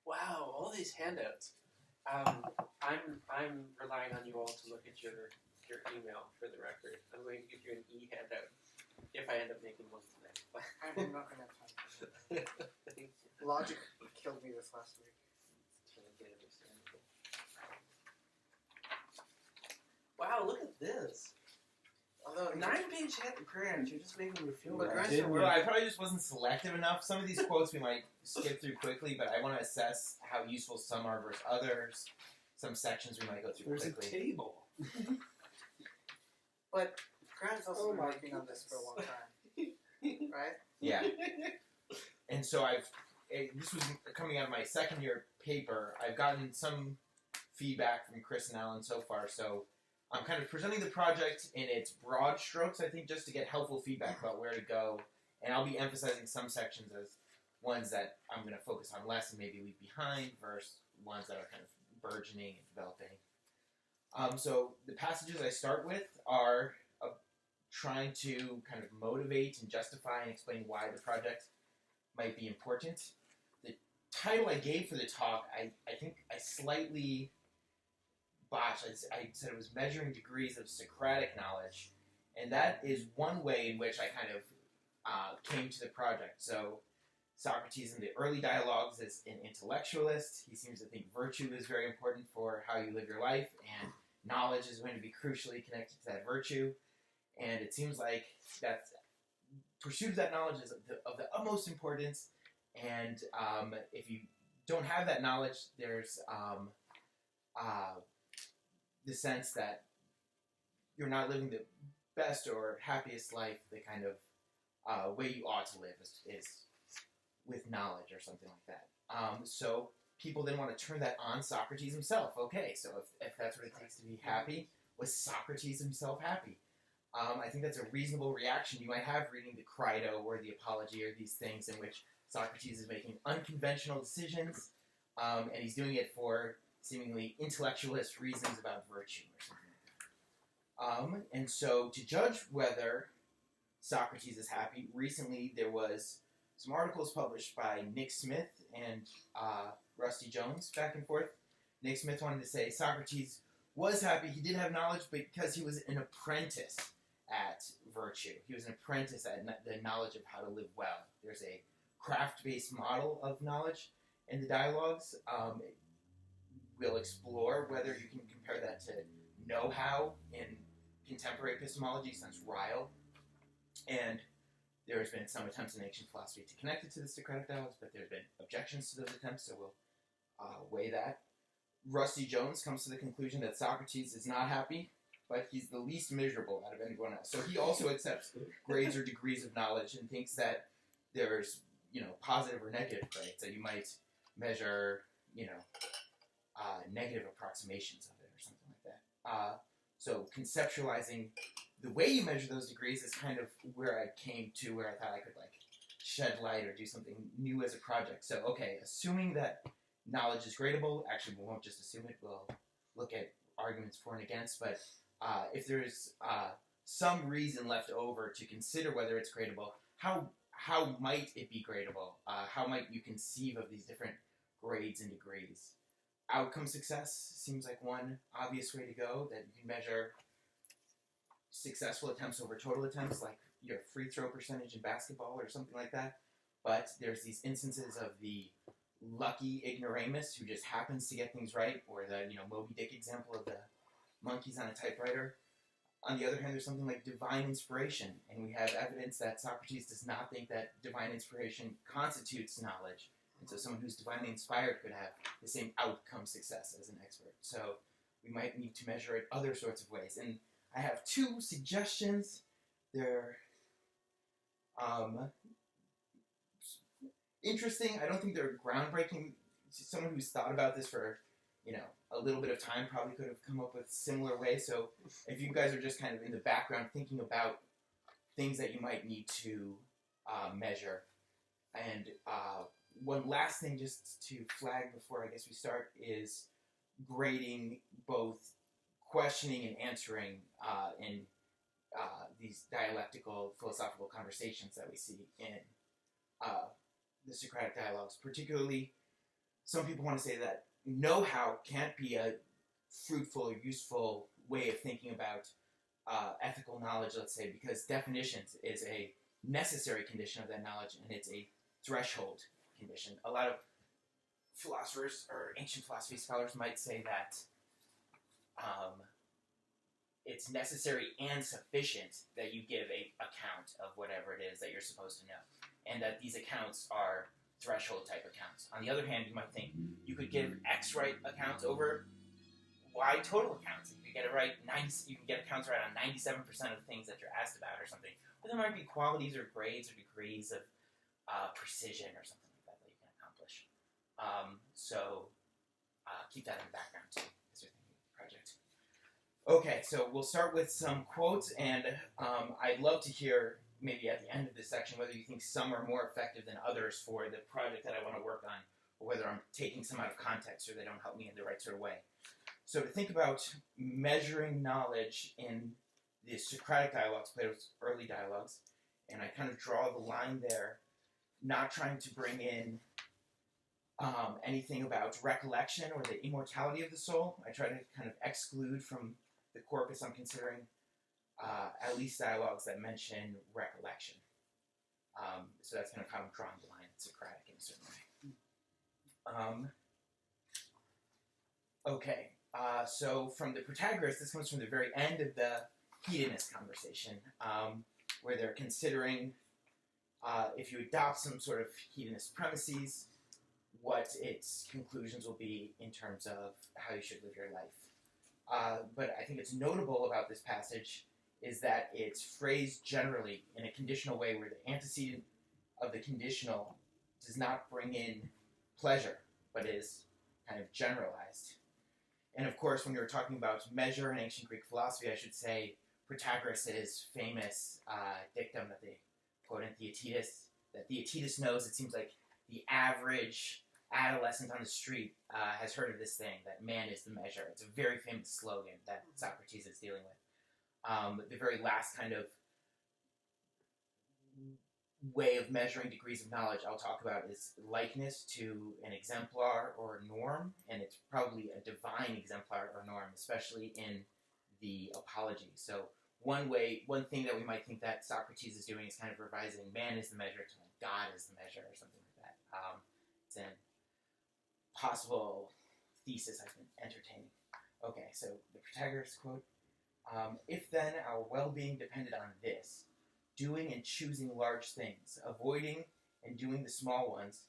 Wow, all these handouts. I'm relying on you all to look at your email for the record. I'm going to give you an e-handout if I end up making one today. I'm not going to have time for that. Thank you. Logic killed me this last week. It's totally understandable. Wow, look at this. Although 9-page grant, you're just making me feel But bad. grants are Well, I probably just wasn't selective enough. Some of these quotes we might skip through quickly, but I want to assess how useful some are versus others. Some sections we might go through There's quickly. a table. But Grant's also been working on this for a long time, right? Yeah. And so this was coming out of my second year paper. I've gotten some feedback from Chris and Alan so far, so I'm kind of presenting the project in its broad strokes, I think, just to get helpful feedback about where to go. And I'll be emphasizing some sections as ones that I'm going to focus on less and maybe leave behind versus ones that are kind of burgeoning and developing. So the passages I start with are trying to kind of motivate and justify and explain why the project might be important. The title I gave for the talk, I think I slightly botched. I said it was measuring degrees of Socratic knowledge, and that is one way in which I kind of came to the project. So Socrates in the early dialogues is an intellectualist. He seems to think virtue is very important for how you live your life, and knowledge is going to be crucially connected to that virtue. And it seems like that pursuit of that knowledge is of the utmost importance. And if you don't have that knowledge, there's the sense that you're not living the best or happiest life. The kind of way you ought to live is with knowledge or something like that. So people then want to turn that on Socrates himself. Okay, so if that's what it takes to be happy, was Socrates himself happy? I think that's a reasonable reaction you might have reading the Crito or the Apology or these things in which Socrates is making unconventional decisions, and he's doing it for seemingly intellectualist reasons about virtue or something like that. And so to judge whether Socrates is happy, recently there was some articles published by Nick Smith and Rusty Jones, back and forth. Nick Smith wanted to say Socrates was happy, he did have knowledge, because he was an apprentice at virtue. He was an apprentice at the knowledge of how to live well. There's a craft-based model of knowledge in the dialogues. We'll explore whether you can compare that to know-how in contemporary epistemology since Ryle. And there has been some attempts in ancient philosophy to connect it to the Socratic dialogues, but there have been objections to those attempts, so we'll weigh that. Rusty Jones comes to the conclusion that Socrates is not happy, but he's the least miserable out of anyone else. So he also accepts grades or degrees of knowledge and thinks that there's, positive or negative grades, that you might measure, negative approximations of it or something like that. So conceptualizing the way you measure those degrees is kind of where I came to, where I thought I could shed light or do something new as a project. So, okay, assuming that knowledge is gradable, actually we won't just assume it, we'll look at arguments for and against, but if there's some reason left over to consider whether it's gradable, how might it be gradable? How might you conceive of these different grades and degrees? Outcome success seems like one obvious way to go, that you can measure successful attempts over total attempts, like your free throw percentage in basketball or something like that. But there's these instances of the lucky ignoramus who just happens to get things right, or the Moby Dick example of the monkeys on a typewriter. On the other hand, there's something like divine inspiration, and we have evidence that Socrates does not think that divine inspiration constitutes knowledge. And so someone who's divinely inspired could have the same outcome success as an expert. So we might need to measure it other sorts of ways. And I have two suggestions. They're interesting. I don't think they're groundbreaking. Someone who's thought about this for, a little bit of time probably could have come up with similar ways. So if you guys are just kind of in the background thinking about things that you might need to measure. And one last thing just to flag before I guess we start is grading both questioning and answering in these dialectical philosophical conversations that we see in the Socratic dialogues. Particularly, some people want to say that know-how can't be a fruitful or useful way of thinking about ethical knowledge, let's say, because definitions is a necessary condition of that knowledge, and it's a threshold condition. A lot of philosophers or ancient philosophy scholars might say that it's necessary and sufficient that you give a account of whatever it is that you're supposed to know, and that these accounts are threshold type accounts. On the other hand, you might think you could give X right accounts over Y total accounts. If you get it right, you can get accounts right on 97% of the things that you're asked about or something. But there might be qualities or grades or degrees of precision or something like that that you can accomplish. So keep that in the background too as you're thinking of the project. Okay, so we'll start with some quotes, and I'd love to hear maybe at the end of this section whether you think some are more effective than others for the project that I want to work on, or whether I'm taking some out of context or they don't help me in the right sort of way. So to think about measuring knowledge in the Socratic dialogues, Plato's early dialogues, and I kind of draw the line there, not trying to bring in anything about recollection or the immortality of the soul. I try to kind of exclude from the corpus I'm considering at least dialogues that mention recollection. So that's kind of how I'm drawing the line at Socratic in a certain way. Okay, so from the Protagoras, this comes from the very end of the hedonist conversation, where they're considering if you adopt some sort of hedonist premises, what its conclusions will be in terms of how you should live your life. But I think it's notable about this passage is that it's phrased generally in a conditional way where the antecedent of the conditional does not bring in pleasure, but is kind of generalized. And of course, when you're talking about measure in ancient Greek philosophy, I should say Protagoras' famous dictum that they quote in Theaetetus, that Theaetetus knows. It seems like the average adolescent on the street has heard of this thing, that man is the measure. It's a very famous slogan that Socrates is dealing with. The very last kind of way of measuring degrees of knowledge I'll talk about is likeness to an exemplar or norm, and it's probably a divine exemplar or norm, especially in the Apology. So one thing that we might think that Socrates is doing is kind of revising man is the measure to like God is the measure or something like that. It's a possible thesis I've been entertaining. Okay, so the Protagoras quote, if then our well-being depended on this, doing and choosing large things, avoiding and doing the small ones,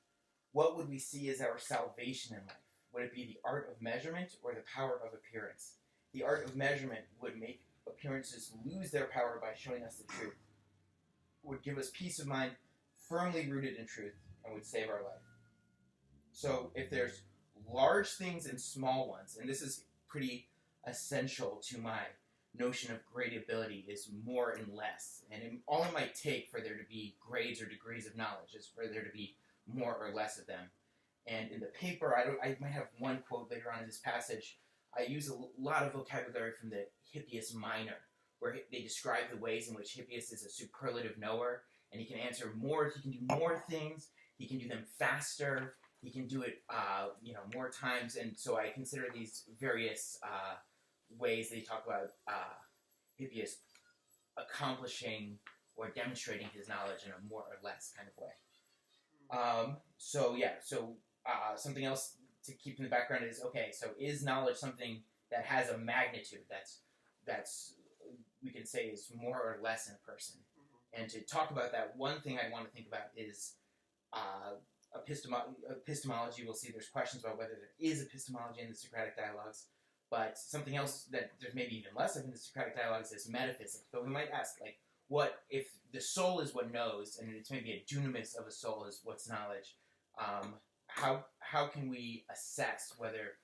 what would we see as our salvation in life? Would it be the art of measurement or the power of appearance? The art of measurement would make appearances lose their power by showing us the truth, would give us peace of mind firmly rooted in truth, and would save our life. So if there's large things and small ones, and this is pretty essential to my notion of gradability, is more and less. And all it might take for there to be grades or degrees of knowledge is for there to be more or less of them. And in the paper, I might have one quote later on in this passage. I use a lot of vocabulary from the Hippias Minor, where they describe the ways in which Hippias is a superlative knower, and he can answer more, he can do more things, he can do them faster, he can do it more times, and so I consider these various ways they talk about Hippias accomplishing or demonstrating his knowledge in a more or less kind of way. Something else to keep in the background is, okay, so is knowledge something that has a magnitude that's we can say is more or less in a person? And to talk about that, one thing I want to think about is epistemology. We'll see there's questions about whether there is epistemology in the Socratic dialogues, but something else that there's maybe even less of in the Socratic dialogues is metaphysics. But we might ask, like, what if the soul is what knows, and it's maybe a dunamis of a soul is what's knowledge? How can we assess whether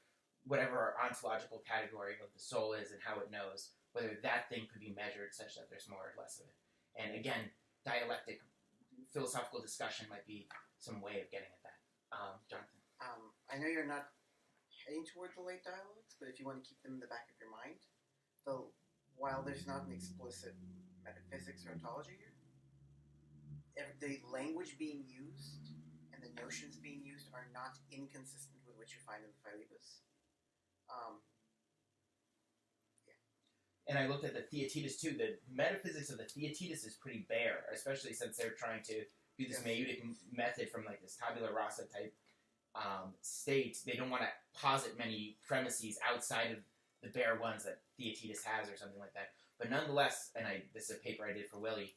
whatever our ontological category of the soul is and how it knows, whether that thing could be measured such that there's more or less of it? And again, dialectic, philosophical discussion might be some way of getting at that. Jonathan? I know you're not heading toward the late dialogues, but if you want to keep them in the back of your mind, while there's not an explicit metaphysics or ontology here, the language being used and the notions being used are not inconsistent with what you find in the Philebus. And I looked at the Theaetetus too. The metaphysics of the Theaetetus is pretty bare, especially since they're trying to do this maieutic method from like this tabula rasa type state. They don't want to posit many premises outside of the bare ones that Theaetetus has or something like that. But nonetheless, and this is a paper I did for Willie,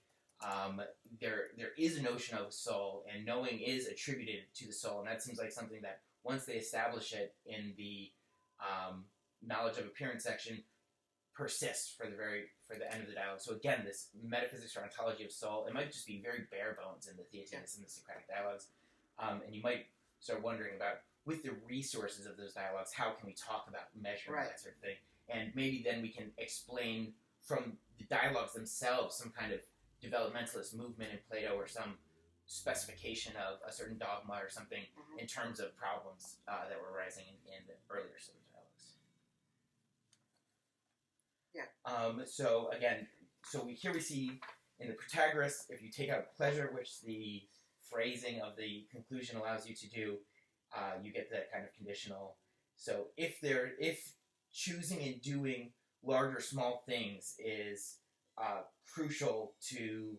there is a notion of soul, and knowing is attributed to the soul, and that seems like something that once they establish it in the knowledge of appearance section, persists for the end of the dialogue. So again, this metaphysics or ontology of soul, it might just be very bare bones in the Theaetetus and the Socratic dialogues, and you might start wondering about, with the resources of those dialogues, how can we talk about measuring that sort of thing, and maybe then we can explain from the dialogues themselves some kind of developmentalist movement in Plato or some specification of a certain dogma or something in terms of problems that were arising in the earlier sort of dialogues. Yeah. So again, here we see in the Protagoras, if you take out pleasure, which the phrasing of the conclusion allows you to do, you get that kind of conditional. So if choosing and doing large or small things is crucial to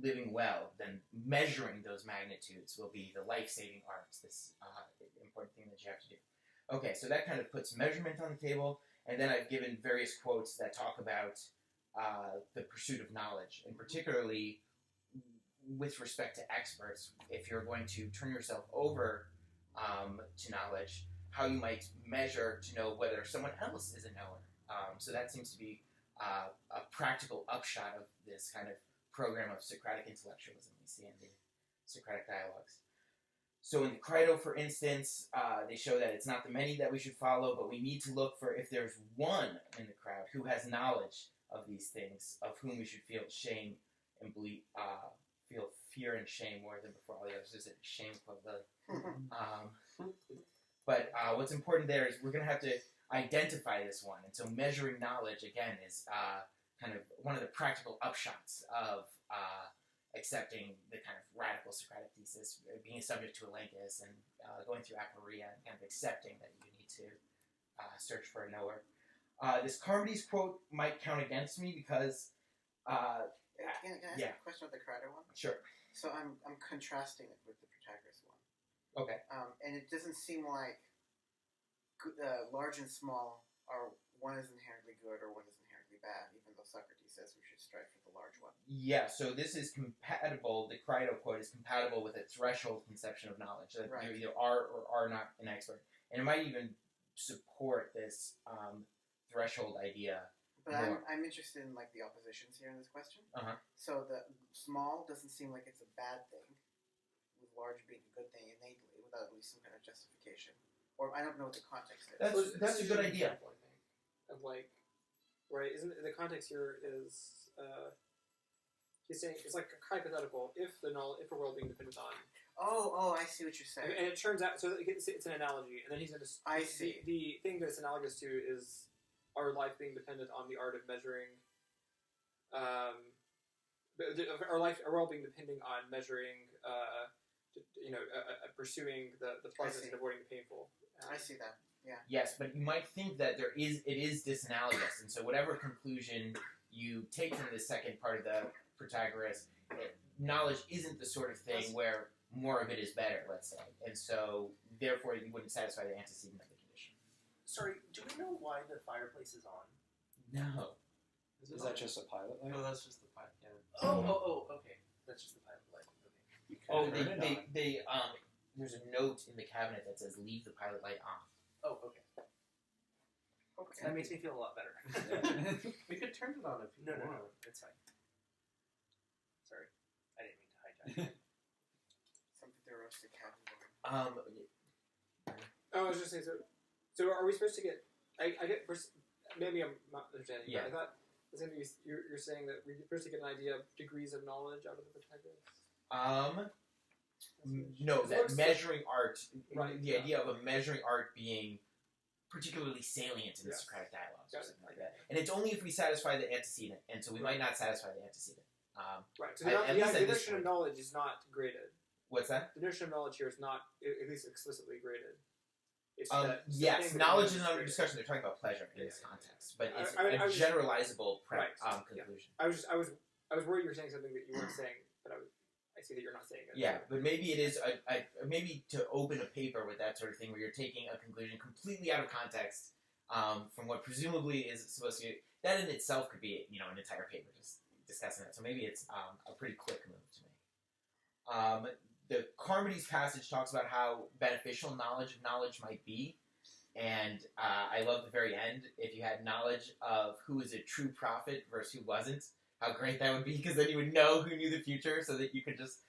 living well, then measuring those magnitudes will be the life-saving arts, this important thing that you have to do. Okay, so that kind of puts measurement on the table, and then I've given various quotes that talk about the pursuit of knowledge, and particularly with respect to experts, if you're going to turn yourself over to knowledge, how you might measure to know whether someone else is a knower. So that seems to be a practical upshot of this kind of program of Socratic intellectualism we see in the Socratic dialogues. So in the Crito, for instance, they show that it's not the many that we should follow, but we need to look for if there's one in the crowd who has knowledge of these things, of whom we should feel shame and feel fear and shame more than before all the others. Is it shameful? But what's important there is we're going to have to identify this one, and so measuring knowledge again is kind of one of the practical upshots of accepting the kind of radical Socratic thesis, being subject to Elenchus and going through aporia and kind of accepting that you need to search for a knower. This Charmides quote might count against me because Can I ask a question about the Crito one? Sure. So I'm contrasting it with the Protagoras one. Okay. And it doesn't seem like large and small one is inherently good or one is inherently bad, even though Socrates says we should strive for the large one. Yeah, so this is compatible, the Crito quote is compatible with a threshold conception of knowledge, that you either are or are not an expert. And it might even support this threshold idea. But I'm interested in like the oppositions here in this question. So the small doesn't seem like it's a bad thing, with large being a good thing innately, without at least some kind of justification. Or I don't know what the context is. That's a good idea. Of like, right? Isn't the context here is he's saying it's like hypothetical if a world being dependent on. Oh, I see what you're saying. And it turns out so it's an analogy, and then he's going to. I see. The thing that it's analogous to is our life being dependent on the art of measuring. Our world being depending on measuring. Pursuing the pleasant and avoiding the painful. I see that. Yeah. Yes, but you might think that it is disanalogous, and so whatever conclusion you take from the second part of the Protagoras, knowledge isn't the sort of thing where more of it is better, let's say, and so therefore you wouldn't satisfy the antecedent of the condition. Sorry, do we know why the fireplace is on? No. Is that just a pilot light? No, that's just the pilot. Yeah. Oh, okay. That's just the pilot light. Okay. They there's a note in the cabinet that says leave the pilot light on. Oh, okay. Okay. That makes me feel a lot better. We could turn it on if you want. No, it's fine. Sorry, I didn't mean to hijack. Something to roast the cabin. I was just saying. So are we supposed to get? I get. Maybe I'm not understanding. Yeah. But I thought you're saying that we're supposed to get an idea of degrees of knowledge out of the Protagoras. No, that measuring art, Right, the idea of a measuring art being particularly salient in the Socratic dialogues or something like that. And it's only if we satisfy the antecedent, and so we might not satisfy the antecedent. Right, so at the least at this addition of point. knowledge is not graded. What's that? The notion of knowledge here is not at least explicitly graded. It's yes, knowledge is under discussion. They're talking about pleasure in this context, but it's I was generalizable conclusion. I was worried you were saying something that you weren't saying, but I see that you're not saying it. Yeah, but maybe it is maybe to open a paper with that sort of thing where you're taking a conclusion completely out of context from what presumably is supposed to be. That in itself could be an entire paper just discussing that. So maybe it's a pretty quick move to make. The Carmody's passage talks about how beneficial knowledge of knowledge might be, and I love the very end. If you had knowledge of who is a true prophet versus who wasn't, how great that would be, because then you would know who knew the future, so that you could just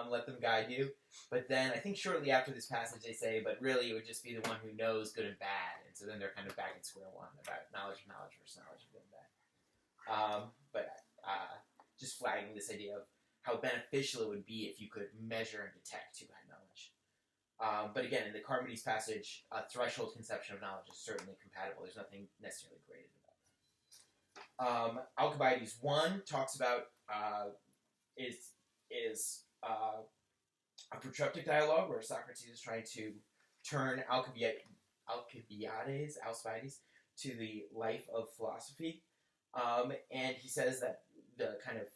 let them guide you. But then I think shortly after this passage they say, but really it would just be the one who knows good and bad, and so then they're kind of back at square one about knowledge of knowledge versus knowledge of good and bad. But just flagging this idea of how beneficial it would be if you could measure and detect who had knowledge. But again, in the Carmody's passage, a threshold conception of knowledge is certainly compatible. There's nothing necessarily graded about that. Alcibiades 1 talks about is a protreptic dialogue where Socrates is trying to turn Alcibiades to the life of philosophy, and he says that the kind of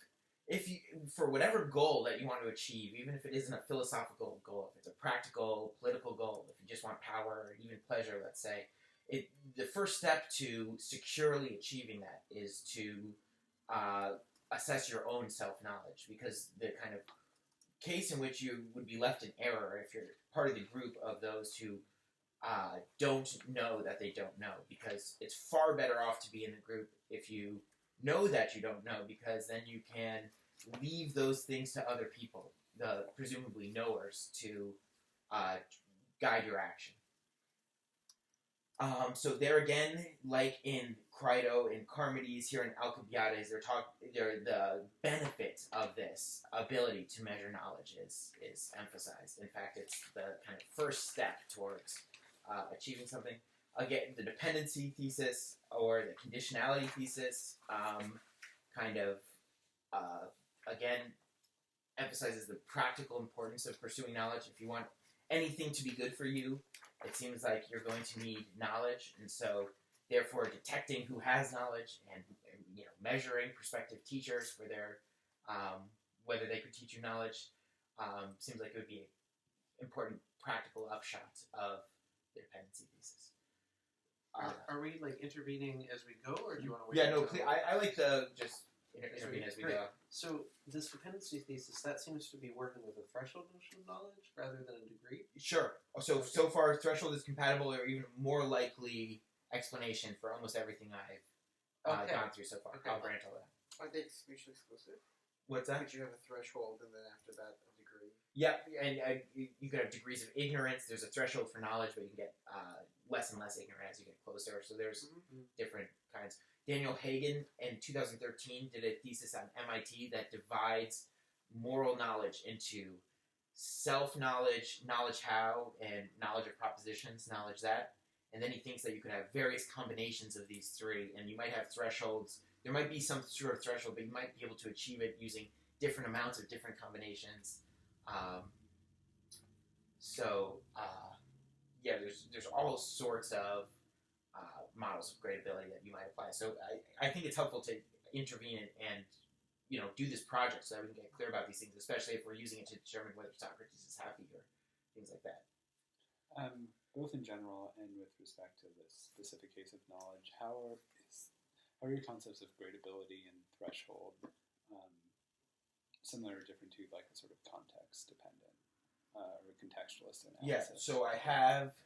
if you, for whatever goal that you want to achieve, even if it isn't a philosophical goal, if it's a practical, political goal, if you just want power or even pleasure, let's say, the first step to securely achieving that is to assess your own self-knowledge, because the kind of case in which you would be left in error if you're part of the group of those who don't know that they don't know, because it's far better off to be in the group if you know that you don't know, because then you can leave those things to other people, the presumably knowers, to guide your action. So there again, like in Crito, in Carmody's, here in Alcibiades, the benefit of this ability to measure knowledge is emphasized. In fact, it's the kind of first step towards achieving something. Again, the dependency thesis or the conditionality thesis again emphasizes the practical importance of pursuing knowledge. If you want anything to be good for you, it seems like you're going to need knowledge, and so therefore detecting who has knowledge and measuring prospective teachers for their whether they could teach you knowledge seems like it would be an important practical upshot of the dependency thesis. Are we intervening as we go, or do you want to wait? Yeah, no, please, I like to just intervene as we go. So this dependency thesis, that seems to be working with a threshold notion of knowledge rather than a degree? Sure. So far, threshold is compatible, or even more likely explanation for almost everything I've gone through so far. Okay. I'll grant all that. Are they mutually exclusive? What's that? Could you have a threshold and then after that a degree? Yeah, and you could have degrees of ignorance. There's a threshold for knowledge, but you can get less and less ignorant as you get closer. So there's different kinds. Daniel Hagen in 2013 did a thesis on MIT that divides moral knowledge into self-knowledge, knowledge how, and knowledge of propositions, knowledge that. And then he thinks that you could have various combinations of these three, and you might have thresholds. There might be some sort of threshold, but you might be able to achieve it using different amounts of different combinations. There's all sorts of models of gradability that you might apply. So I think it's helpful to intervene and do this project so that we can get clear about these things, especially if we're using it to determine whether Socrates is happy or things like that. Both in general and with respect to this specific case of knowledge, how are your concepts of gradability and threshold similar or different to a sort of context dependent or contextualist analysis? Yeah, so I have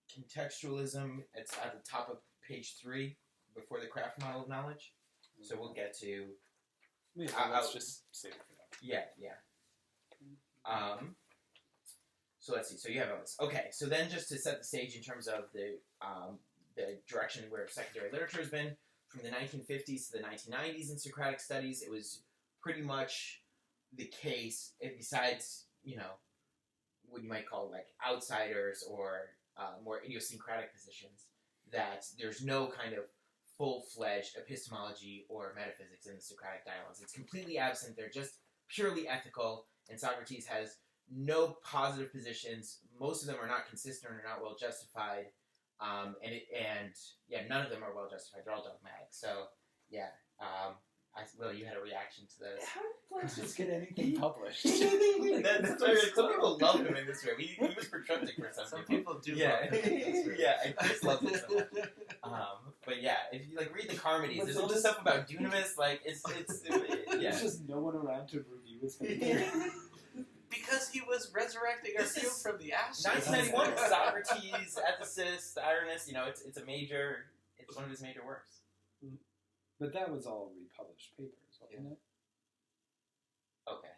contextualism. It's at the top of page 3 before the craft model of knowledge. So we'll get to. Let's just save it for that. Yeah. So let's see. So you have all this. Okay. So then, just to set the stage in terms of the direction where secondary literature has been from the 1950s to the 1990s in Socratic studies, it was pretty much the case. Besides, what you might call outsiders or more idiosyncratic positions, that there's no kind of full-fledged epistemology or metaphysics in the Socratic dialogues. It's completely absent. They're just purely ethical, and Socrates has no positive positions. Most of them are not consistent or not well justified, and none of them are well justified. They're all dogmatic. So yeah, Will, you had a reaction to this. How did Cruz just get anything published? That's weird. Some people love him in this room. He was protracting for some people. do Yeah, love him in this room. yeah, I just love him so much. But yeah, if you read the Charmides, there's all this stuff about Dunamis. it's There's just no one around to review his paper. Because he was resurrecting our field from the ashes. 1991, Socrates, ethicist, Irenaeus. It's one of his major works. But that was all republished papers, wasn't it? Okay.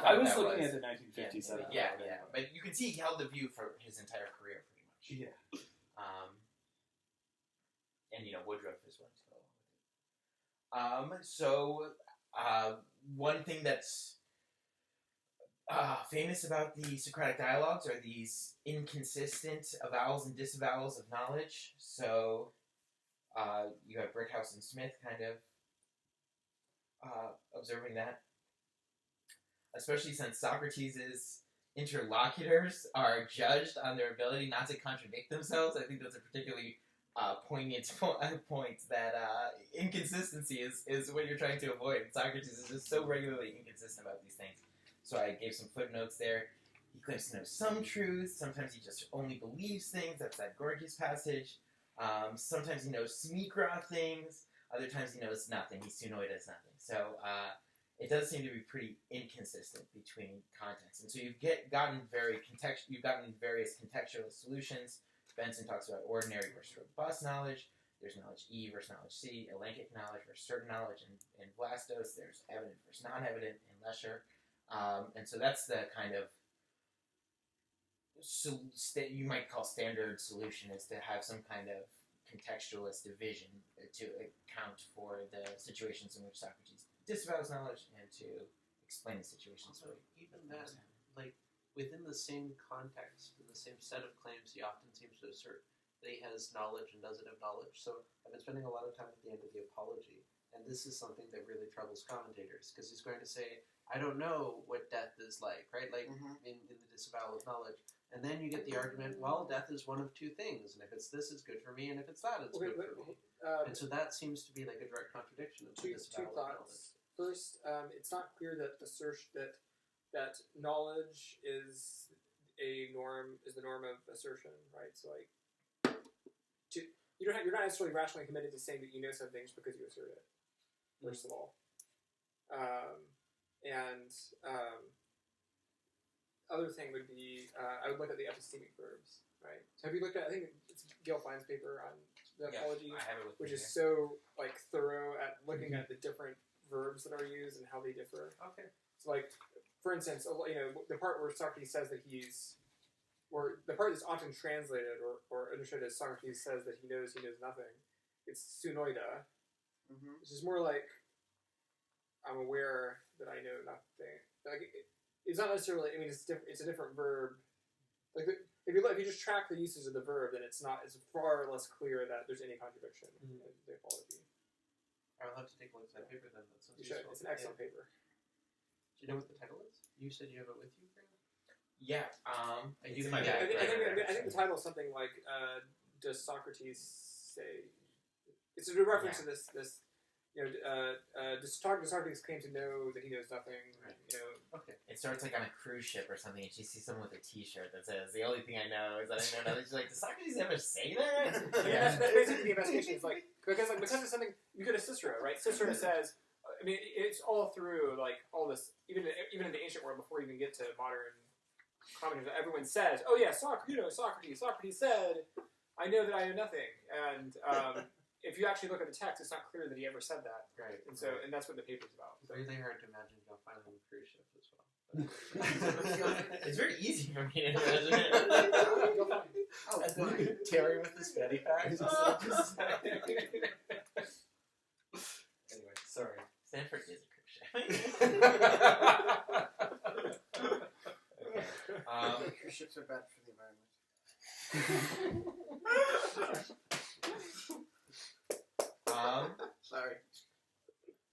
I was looking at the 1957. Yeah. But you can see he held the view for his entire career, pretty much. Yeah. And Woodruff is one to go along with it. One thing that's famous about the Socratic dialogues are these inconsistent avowals and disavowals of knowledge. So you have Brickhouse and Smith kind of observing that, especially since Socrates' interlocutors are judged on their ability not to contradict themselves. I think that's a particularly poignant point that inconsistency is what you're trying to avoid. Socrates is just so regularly inconsistent about these things. So I gave some footnotes there. He claims to know some truths. Sometimes he just only believes things. That's that Gorgias passage. Sometimes he knows smikra things. Other times he knows nothing. He's sunoid as nothing. So it does seem to be pretty inconsistent between contexts. And so you've gotten various contextual solutions. Benson talks about ordinary versus robust knowledge. There's knowledge E versus knowledge C, elenchic knowledge versus certain knowledge in Vlastos. There's evident versus non-evident in Lesher. And so that's the kind of you might call standard solution, is to have some kind of contextualist division to account for the situations in which Socrates disavows knowledge and to explain the situations where even then, within the same context, in the same set of claims, he often seems to assert that he has knowledge and doesn't have knowledge. So I've been spending a lot of time at the end of the Apology, and this is something that really troubles commentators, because he's going to say, I don't know what death is like, right? In the disavowal of knowledge. And then you get the argument, well, death is one of two things, and if it's this, it's good for me, and if it's that, it's good for me. And so that seems to be like a direct contradiction of the disavowal of knowledge. First, it's not clear that that knowledge is the norm of assertion, right? So you're not necessarily rationally committed to saying that you know something just because you assert it. First of all, other thing would be I would look at the epistemic verbs, right? So have you looked at? I think it's Gail Fine's paper on the Apology, I have it with which me is here. so thorough at looking at the different verbs that are used and how they differ. Okay. So for instance, the part where Socrates says that the part that's often translated or understood as Socrates says that he knows nothing, it's sunoida, which is more like I'm aware that I know nothing. It's not necessarily. I mean, it's different. It's a different verb. If you just track the uses of the verb, then it's far less clear that there's any contradiction in the Apology. I'll have to take a look at that paper then. That sounds You should. useful. It's an excellent paper. Do you know what the title is? You said you have it with you, Graham? Yeah, It's it's in my my bag. I think the title is something like "Does Socrates say?" It's a reference to this. Does Socrates claim to know that he knows nothing? Right. Okay. It starts on a cruise ship or something, and she sees someone with a T-shirt that says, "The only thing I know is that I know nothing." She's like, "Does Socrates ever say that?" That's basically the investigation. Is because it's something you go to Cicero, right? Cicero says, I mean, it's all through all this, even in the ancient world before you even get to modern commentators. Everyone says, "Oh yeah, Socrates. Socrates said, I know that I know nothing." And if you actually look at the text, it's not clear that he ever said that. Right. And that's what the paper's about. It's really hard to imagine you'll find on a cruise ship as well. It's very easy for me to imagine. Terry with his fatty packs. Anyway, sorry. Stanford is a cruise ship. Cruise ships are bad for the environment. Sorry. Sorry.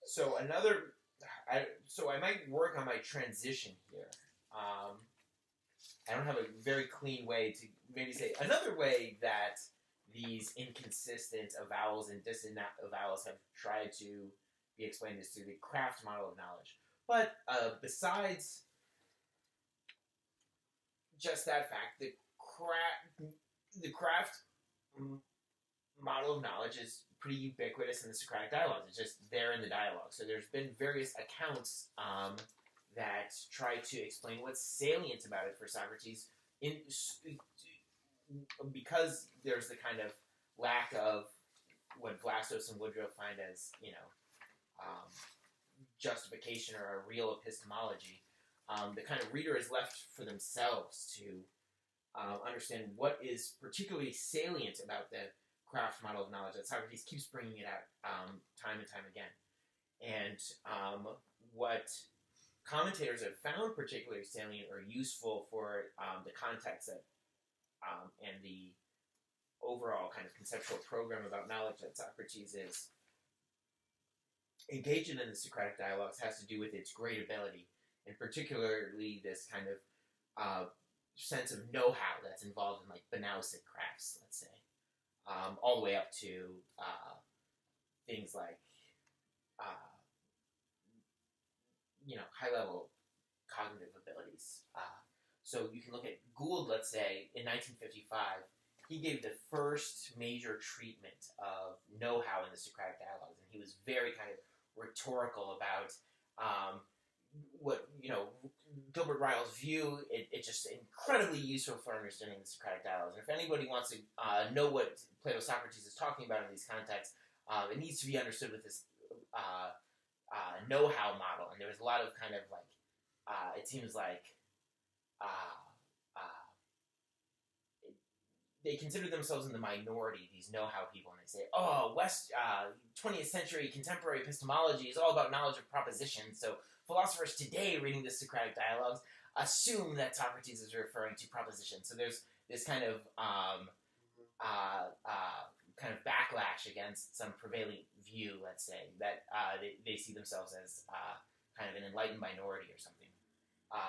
So another, So I might work on my transition here. I don't have a very clean way to maybe say another way that these inconsistent avowals and dissonant avowals have tried to be explained is through the craft model of knowledge. But besides just that fact, the craft model of knowledge is pretty ubiquitous in the Socratic dialogues. It's just there in the dialogue. So there's been various accounts that try to explain what's salient about it for Socrates, because there's the kind of lack of what Vlastos and Woodrow find as, justification or a real epistemology. The kind of reader is left for themselves to understand what is particularly salient about the craft model of knowledge that Socrates keeps bringing it out time and time again. And what commentators have found particularly salient or useful for the context that and the overall kind of conceptual program about knowledge that Socrates is engaging in the Socratic dialogues has to do with its great ability, and particularly this kind of sense of know-how that's involved in like Banausic crafts, let's say, all the way up to things like high-level cognitive abilities. So you can look at Gould, let's say, in 1955. He gave the first major treatment of know-how in the Socratic dialogues, and he was very kind of rhetorical about what, Gilbert Ryle's view. It's just incredibly useful for understanding the Socratic dialogues. And if anybody wants to know what Plato-Socrates is talking about in these contexts, it needs to be understood with this know-how model. And there was a lot of kind of like, it seems like they consider themselves in the minority, these know-how people, and they say, 20th century contemporary epistemology is all about knowledge of propositions, so philosophers today reading the Socratic dialogues assume that Socrates is referring to propositions. So there's this kind of backlash against some prevailing view, let's say, that they see themselves as kind of an enlightened minority or something.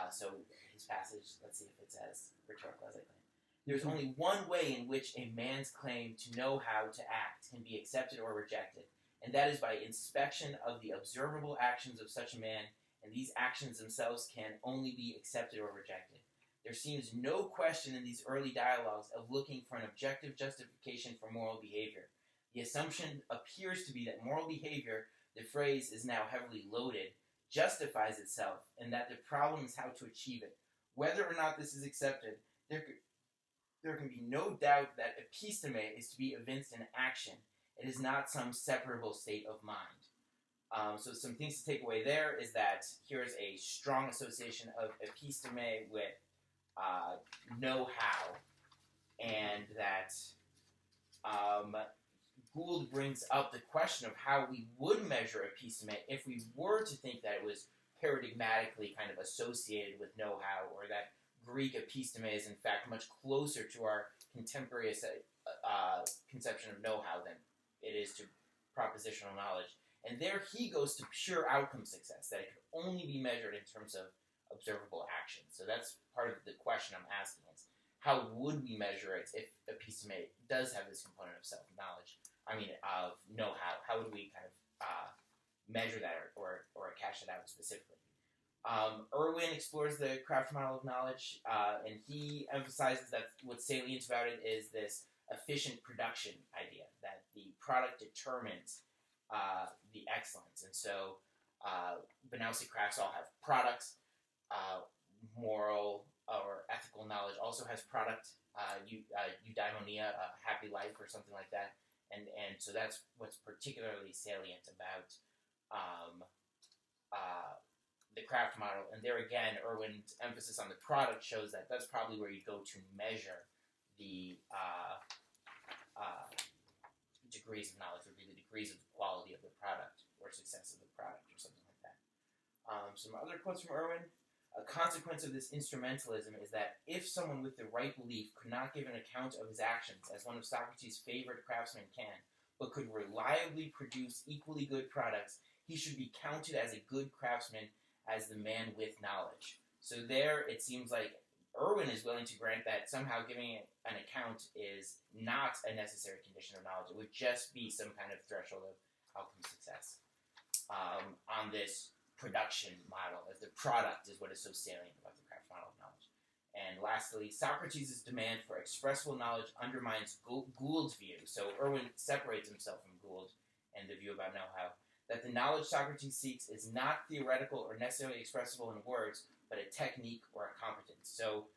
So his passage, let's see if it's as rhetorical as I claim. There's only one way in which a man's claim to know how to act can be accepted or rejected, and that is by inspection of the observable actions of such a man, and these actions themselves can only be accepted or rejected. There seems no question in these early dialogues of looking for an objective justification for moral behavior. The assumption appears to be that moral behavior, the phrase is now heavily loaded, justifies itself, and that the problem is how to achieve it. Whether or not this is accepted, there can be no doubt that episteme is to be evinced in action. It is not some separable state of mind. So some things to take away there is that here's a strong association of episteme with know-how, and that Gould brings up the question of how we would measure episteme if we were to think that it was paradigmatically kind of associated with know-how, or that Greek episteme is in fact much closer to our contemporary conception of know-how than it is to propositional knowledge. And there he goes to pure outcome success, that it can only be measured in terms of observable action. So that's part of the question I'm asking is, how would we measure it if episteme does have this component of self-knowledge? Of know-how. How would we kind of measure that or cash it out specifically? Irwin explores the craft model of knowledge, and he emphasizes that what's salient about it is this efficient production idea, that the product determines the excellence. And so Banausic crafts all have products. Moral or ethical knowledge also has product, eudaimonia, a happy life or something like that. And so that's what's particularly salient about the craft model. And there again, Irwin's emphasis on the product shows that that's probably where you go to measure the degrees of knowledge, would be the degrees of quality of the product or success of the product or something like that. Some other quotes from Irwin. A consequence of this instrumentalism is that if someone with the right belief could not give an account of his actions as one of Socrates' favorite craftsmen can, but could reliably produce equally good products, he should be counted as a good craftsman as the man with knowledge. So there, it seems like Irwin is willing to grant that somehow giving an account is not a necessary condition of knowledge. It would just be some kind of threshold of outcome success on this production model, as the product is what is so salient about the craft model of knowledge. And lastly, Socrates' demand for expressible knowledge undermines Gould's view. So Irwin separates himself from Gould and the view about know-how, that the knowledge Socrates seeks is not theoretical or necessarily expressible in words, but a technique or a competence. So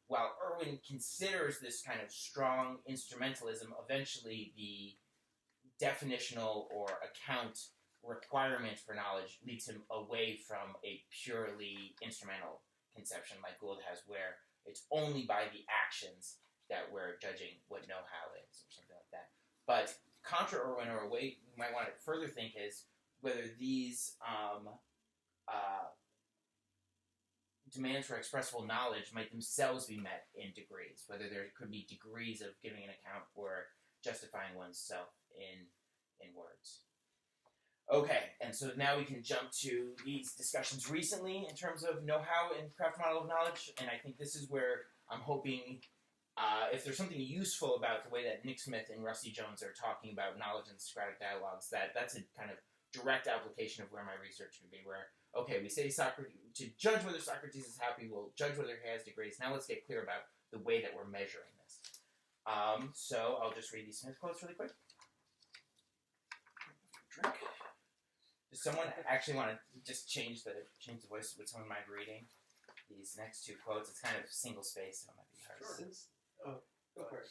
while Irwin considers this kind of strong instrumentalism, eventually the definitional or account requirement for knowledge leads him away from a purely instrumental conception like Gould has, where it's only by the actions that we're judging what know-how is, or something like that. But contra Irwin, or a way you might want to further think, is whether these demands for expressible knowledge might themselves be met in degrees, whether there could be degrees of giving an account or justifying oneself in words. Okay, and so now we can jump to these discussions recently in terms of know-how and craft model of knowledge, and I think this is where I'm hoping, if there's something useful about the way that Nick Smith and Rusty Jones are talking about knowledge and Socratic dialogues, that's a kind of direct application of where my research would be, where, okay, we say Socrates, to judge whether Socrates is happy, we'll judge whether he has degrees. Now let's get clear about the way that we're measuring this. So I'll just read these Smith quotes really quick. Drink. Does someone actually want to just change the voice? Would someone mind reading these next two quotes? It's kind of single space, so it might be hard. Sure. Go for it.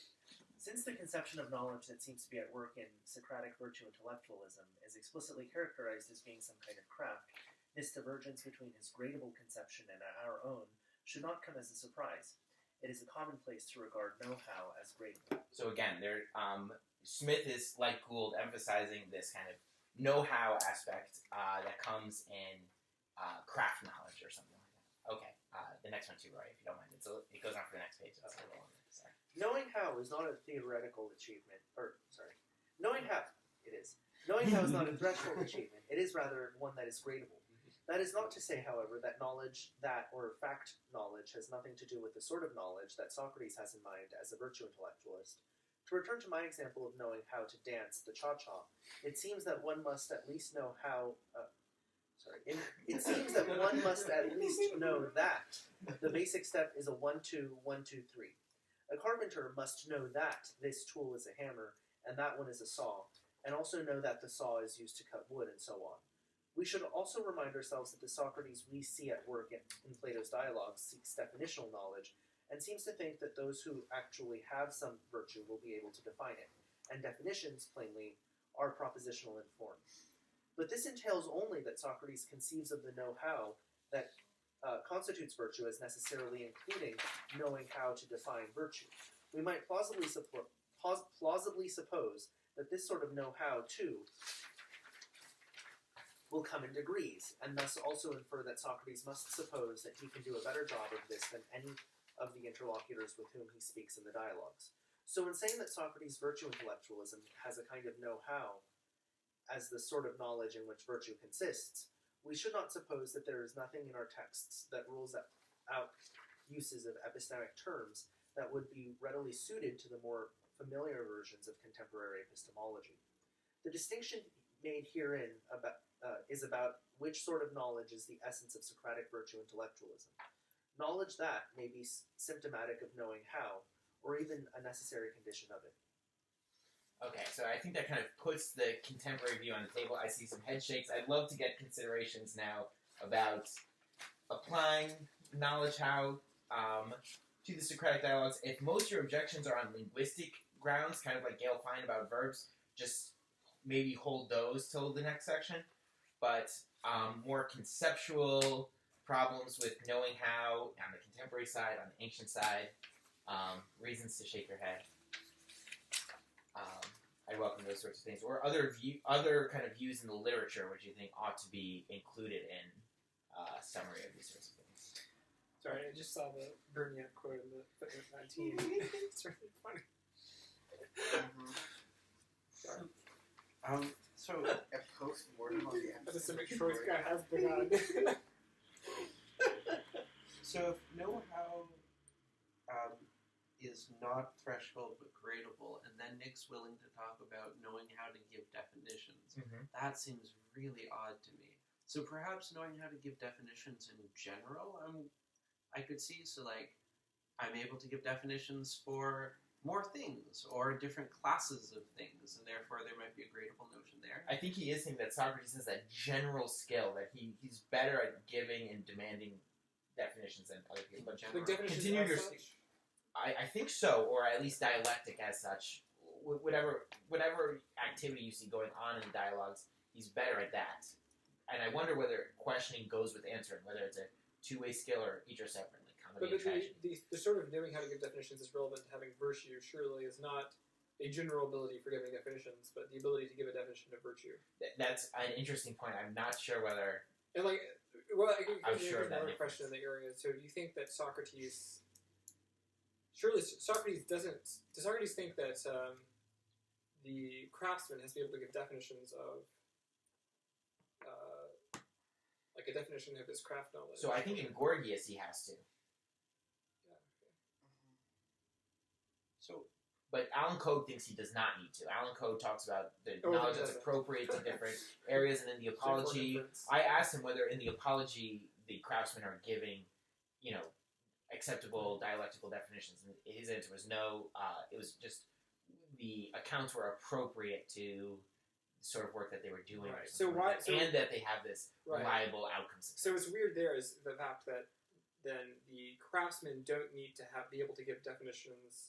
Since the conception of knowledge that seems to be at work in Socratic virtue intellectualism is explicitly characterized as being some kind of craft, this divergence between his gradable conception and our own should not come as a surprise. It is a commonplace to regard know-how as gradable. So again, Smith is, like Gould, emphasizing this kind of know-how aspect that comes in craft knowledge or something like that. Okay, the next one too, Roy, if you don't mind. It goes on for the next page. It's a little longer. Sorry. Knowing how is not a theoretical achievement, knowing how is not a threshold achievement. It is rather one that is gradable. That is not to say, however, that knowledge, or fact knowledge, has nothing to do with the sort of knowledge that Socrates has in mind as a virtue intellectualist. To return to my example of knowing how to dance the cha-cha, it seems that one must at least know how... It seems that one must at least know that the basic step is a 1-2, 1-2-3. A carpenter must know that this tool is a hammer, and that one is a saw, and also know that the saw is used to cut wood, and so on. We should also remind ourselves that the Socrates we see at work in Plato's dialogues seeks definitional knowledge, and seems to think that those who actually have some virtue will be able to define it, and definitions, plainly, are propositional in form. But this entails only that Socrates conceives of the know-how that constitutes virtue as necessarily including knowing how to define virtue. We might plausibly suppose that this sort of know-how, too, will come in degrees, and thus also infer that Socrates must suppose that he can do a better job of this than any of the interlocutors with whom he speaks in the dialogues. So in saying that Socrates' virtue intellectualism has a kind of know-how as the sort of knowledge in which virtue consists, we should not suppose that there is nothing in our texts that rules out uses of epistemic terms that would be readily suited to the more familiar versions of contemporary epistemology. The distinction made herein is about which sort of knowledge is the essence of Socratic virtue intellectualism. Knowledge that may be symptomatic of knowing how, or even a necessary condition of it. Okay, so I think that kind of puts the contemporary view on the table. I see some head shakes. I'd love to get considerations now about applying knowledge how to the Socratic dialogues. If most of your objections are on linguistic grounds, kind of like Gail Fine about verbs, just maybe hold those till the next section. But more conceptual problems with knowing how on the contemporary side, on the ancient side, reasons to shake your head. I welcome those sorts of things, or other kind of views in the literature which you think ought to be included in summary of these sorts of things. Sorry, I just saw the Bernier quote in the footnote 19. It's really funny. Sorry. So A post-mortem on the Epistemic episode. choice guy has begun. So if know-how is not threshold but gradable, and then Nick's willing to talk about knowing how to give definitions, that seems really odd to me. So perhaps knowing how to give definitions in general, I could see. So like, I'm able to give definitions for more things or different classes of things, and therefore there might be a gradable notion there. I think he is saying that Socrates has that general skill that he's better at giving and demanding definitions than other people. But Like definitions continue as your. such? I think so, or at least dialectic as such. Whatever activity you see going on in dialogues, he's better at that. And I wonder whether questioning goes with answering, whether it's a two-way skill or each are separate. But the sort of knowing how to give definitions is relevant to having virtue, surely, is not a general ability for giving definitions, but the ability to give a definition of virtue. That's an interesting point. I'm not sure whether... And like, well, I'm sure that another question in the area. So do you think that Socrates... Surely Socrates doesn't... Does Socrates think that the craftsman has to be able to give definitions of... like a definition of his craft knowledge? So I think in Gorgias he has to. So, but Alan Code thinks he does not need to. Alan Code talks about the he knowledge that's doesn't. appropriate to different areas, and in the apology, I asked him whether in the apology the craftsmen are giving, acceptable dialectical definitions, and his answer was no. It was just the accounts were appropriate to the sort of work that they were doing, Right. and that they have this reliable outcome success. So what's weird there is the fact that then the craftsmen don't need to be able to give definitions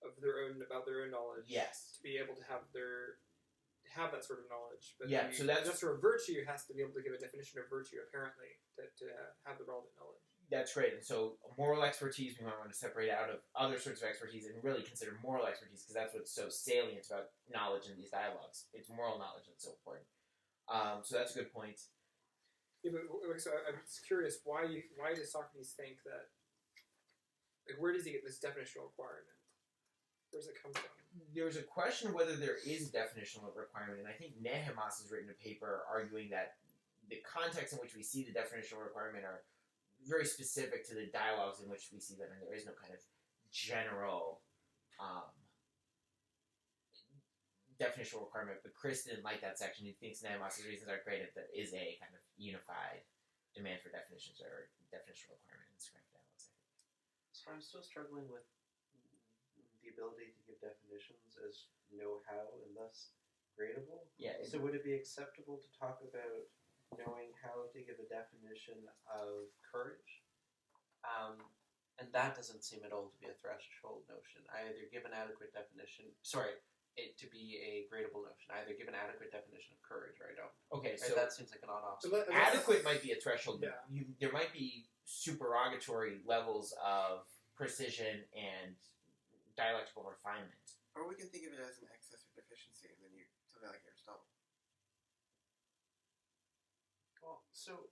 of about their own knowledge. Yes. To be able to have that sort of knowledge. But so that's just sort of virtue has to be able to give a definition of virtue, apparently, to have the relevant knowledge. That's right. And so moral expertise we might want to separate out of other sorts of expertise and really consider moral expertise, because that's what's so salient about knowledge in these dialogues. It's moral knowledge that's so important. So that's a good point. Yeah, but so I'm just curious, why does Socrates think that? Like, where does he get this definitional requirement? Where does it come from? There's a question of whether there is a definitional requirement, and I think Nehemias has written a paper arguing that the context in which we see the definitional requirement are very specific to the dialogues in which we see them, and there is no kind of general definitional requirement. But Chris didn't like that section. He thinks Nehemias' reasons are great if there is a kind of unified demand for definitions or definitional requirement in Socratic dialogues. So I'm still struggling with the ability to give definitions as know-how and thus gradable. Yeah. So would it be acceptable to talk about knowing how to give a definition of courage? And that doesn't seem at all to be a threshold notion. I either give an adequate definition... it to be a gradable notion. I either give an adequate definition of courage or I don't. Okay, so that seems like an on-off. So adequate might be a threshold. Yeah. There might be supererogatory levels of precision and dialectical refinement. Or we can think of it as an excess or deficiency, and then something like Aristotle. Well, so...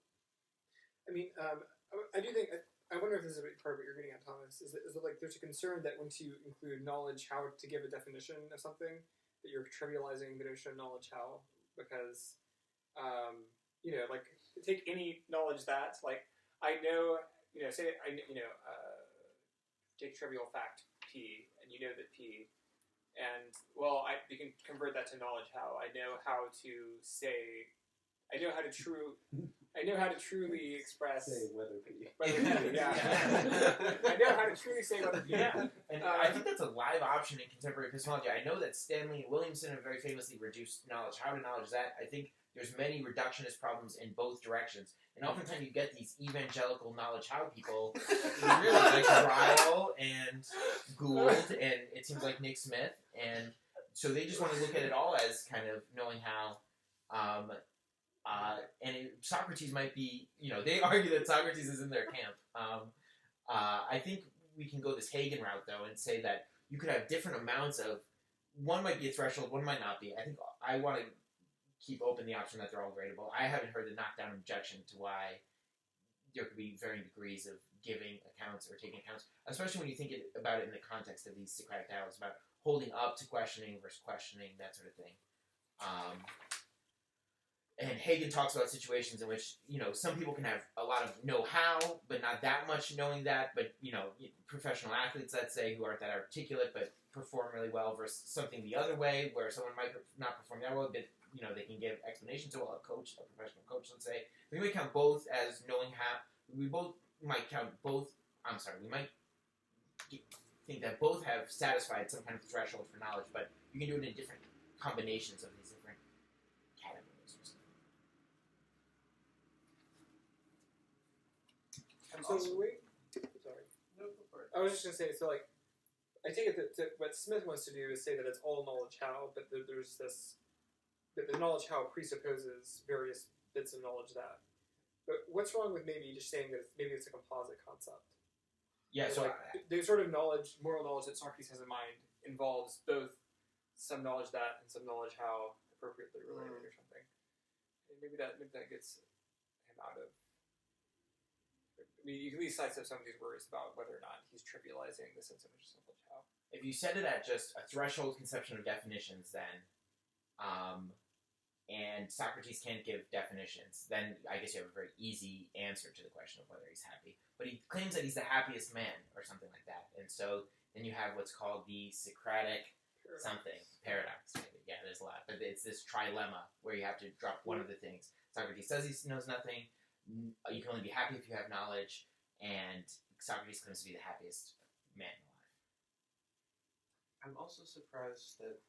I mean, I do think... I wonder if this is a big part of what you're getting at, Thomas, is that like there's a concern that once you include knowledge how to give a definition of something, that you're trivializing the notion of knowledge how, because, like, take any knowledge that, like, I know, take trivial fact P, and you know that P, and, well, you can convert that to knowledge how. I know how to truly express. Say whether P. Yeah. I know how to truly say whether P. Yeah. And I think that's a live option in contemporary epistemology. I know that Stanley and Williamson have very famously reduced knowledge how to knowledge that. I think there's many reductionist problems in both directions. And oftentimes you get these evangelical knowledge how people who really like Ryle and Gould, and it seems like Nick Smith. And so they just want to look at it all as kind of knowing how. Socrates might be, they argue that Socrates is in their camp. I think we can go this Hegel route, though, and say that you could have different amounts of, one might be a threshold, one might not be. I think I want to keep open the option that they're all gradable. I haven't heard the knockdown objection to why there could be varying degrees of giving accounts or taking accounts, especially when you think about it in the context of these Socratic dialogues about holding up to questioning versus questioning, that sort of thing. And Hagen talks about situations in which, some people can have a lot of know-how, but not that much knowing that, but, professional athletes, let's say, who aren't that articulate, but perform really well versus something the other way, where someone might not perform that well, but, they can give explanations to a professional coach, let's say. We might count both as knowing how, we might think that both have satisfied some kind of threshold for knowledge, but you can do it in different combinations of these different categories or something. Sorry. No, go for it. I was just going to say, so, like, I take it that what Smith wants to do is say that it's all knowledge how, but there's this, that the knowledge how presupposes various bits of knowledge that. But what's wrong with maybe just saying that maybe it's a composite concept? Yeah, so the sort of knowledge, moral knowledge that Socrates has in mind involves both some knowledge that and some knowledge how appropriately related or something. And maybe that gets him out of. I mean, you can at least sidestep some of these worries about whether or not he's trivializing the sense of knowledge how. if you set it at just a threshold conception of definitions, then, and Socrates can't give definitions, then I guess you have a very easy answer to the question of whether he's happy. But he claims that he's the happiest man, or something like that. And so then you have what's called the Socratic paradox. Maybe. Yeah, there's a lot. But it's this trilemma where you have to drop one of the things. Socrates says he knows nothing. You can only be happy if you have knowledge. And Socrates claims to be the happiest man alive. I'm also surprised that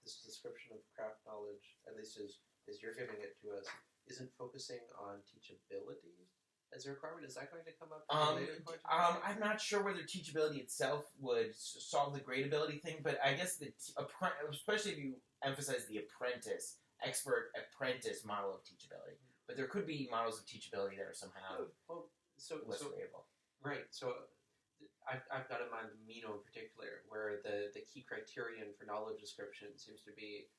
this description of craft knowledge, at least as you're giving it to us, isn't focusing on teachability as a requirement. Is that going to come up? I'm not sure whether teachability itself would solve the gradability thing, but I guess especially if you emphasize the expert apprentice model of teachability. But there could be models of teachability that are somehow less variable. Right. So I've got in mind Meno in particular, where the key criterion for knowledge description seems to be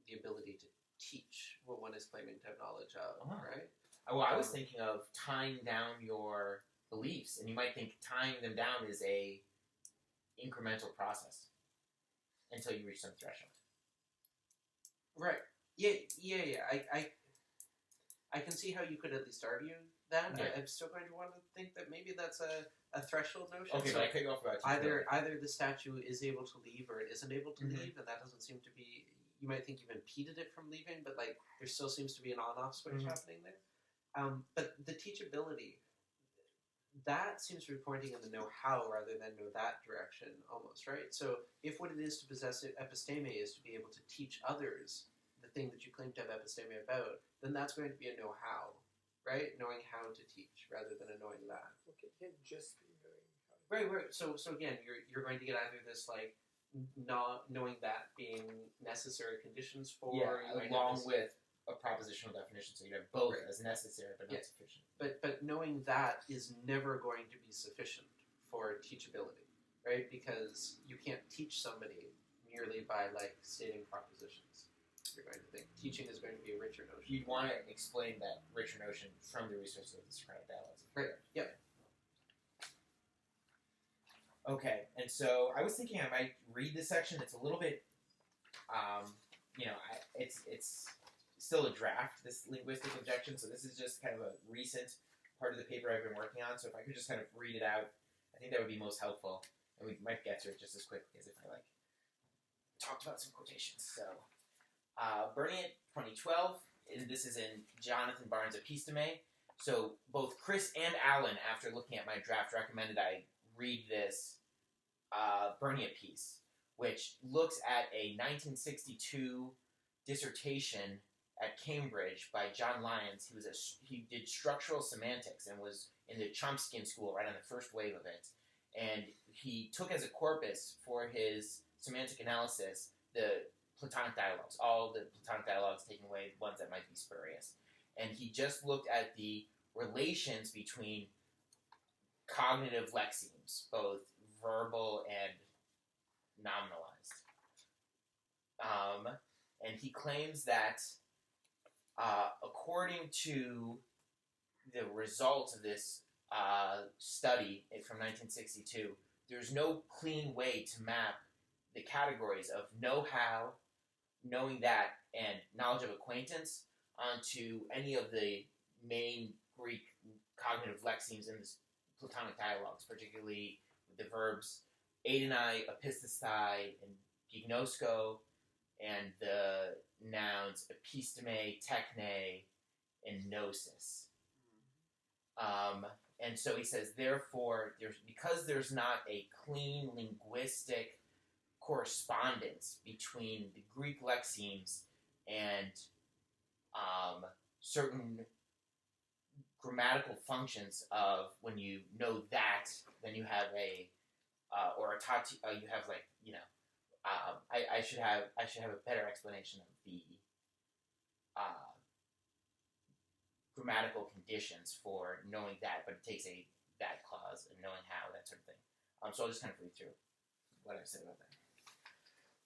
the ability to teach what one is claiming to have knowledge of, right? Well, I was thinking of tying down your beliefs, and you might think tying them down is a incremental process until you reach some threshold. Right. Yeah. I can see how you could at least argue that. Okay. I'm still going to want to think that maybe that's a threshold notion. Okay, so but I cut you off about either the statue is able to leave or it isn't able to leave, and that doesn't seem to be. You might think you've impeded it from leaving, but like there still seems to be an on-off switch happening there. But the teachability, that seems to be pointing in the know-how rather than know that direction, almost, right? So if what it is to possess episteme is to be able to teach others the thing that you claim to have episteme about, then that's going to be a know-how, right? Knowing how to teach rather than a knowing that. Okay, you can't just be knowing how to Right. So again, you're going to get either this like not knowing that being necessary conditions for along with a propositional definition, so you have both as necessary but not sufficient. But knowing that is never going to be sufficient for teachability, right? Because you can't teach somebody merely by like stating propositions. You're going to think teaching is going to be a richer notion. You'd want to explain that richer notion from the resources of the Socratic dialogues. Right. Yep. Okay, and so I was thinking I might read this section. It's a little bit, it's still a draft, this linguistic objection, so this is just kind of a recent part of the paper I've been working on, so if I could just kind of read it out, I think that would be most helpful, and we might get to it just as quickly as if I, talked about some quotations. So, Burning It, 2012, and this is in Jonathan Barnes' Episteme. So, both Chris and Alan, after looking at my draft, recommended I read this Burning It piece, which looks at a 1962 dissertation at Cambridge by John Lyons. He did structural semantics and was in the Chomskyan school right on the first wave of it. And he took as a corpus for his semantic analysis the Platonic dialogues, all the Platonic dialogues taking away ones that might be spurious. And he just looked at the relations between cognitive lexemes, both verbal and nominalized. And he claims that according to the results of this study from 1962, there's no clean way to map the categories of know-how, knowing that and knowledge of acquaintance onto any of the main Greek cognitive lexemes in this Platonic dialogues, particularly the verbs eidenai, episthestai, and gignosko, and the nouns episteme, techne, and gnosis. And so he says, therefore, because there's not a clean linguistic correspondence between the Greek lexemes and certain grammatical functions of when you know that, then you have a or a tati. You have like I should have a better explanation of the grammatical conditions for knowing that, but it takes a that clause and knowing how, that sort of thing. So I'll just kind of read through what I've said about that.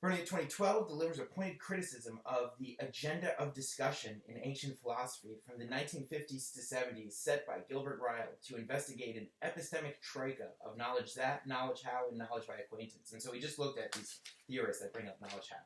Bernie 2012 delivers a pointed criticism of the agenda of discussion in ancient philosophy from the 1950s to 70s set by Gilbert Ryle to investigate an epistemic troika of knowledge that, knowledge how, and knowledge by acquaintance. And so we just looked at these theorists that bring up knowledge how.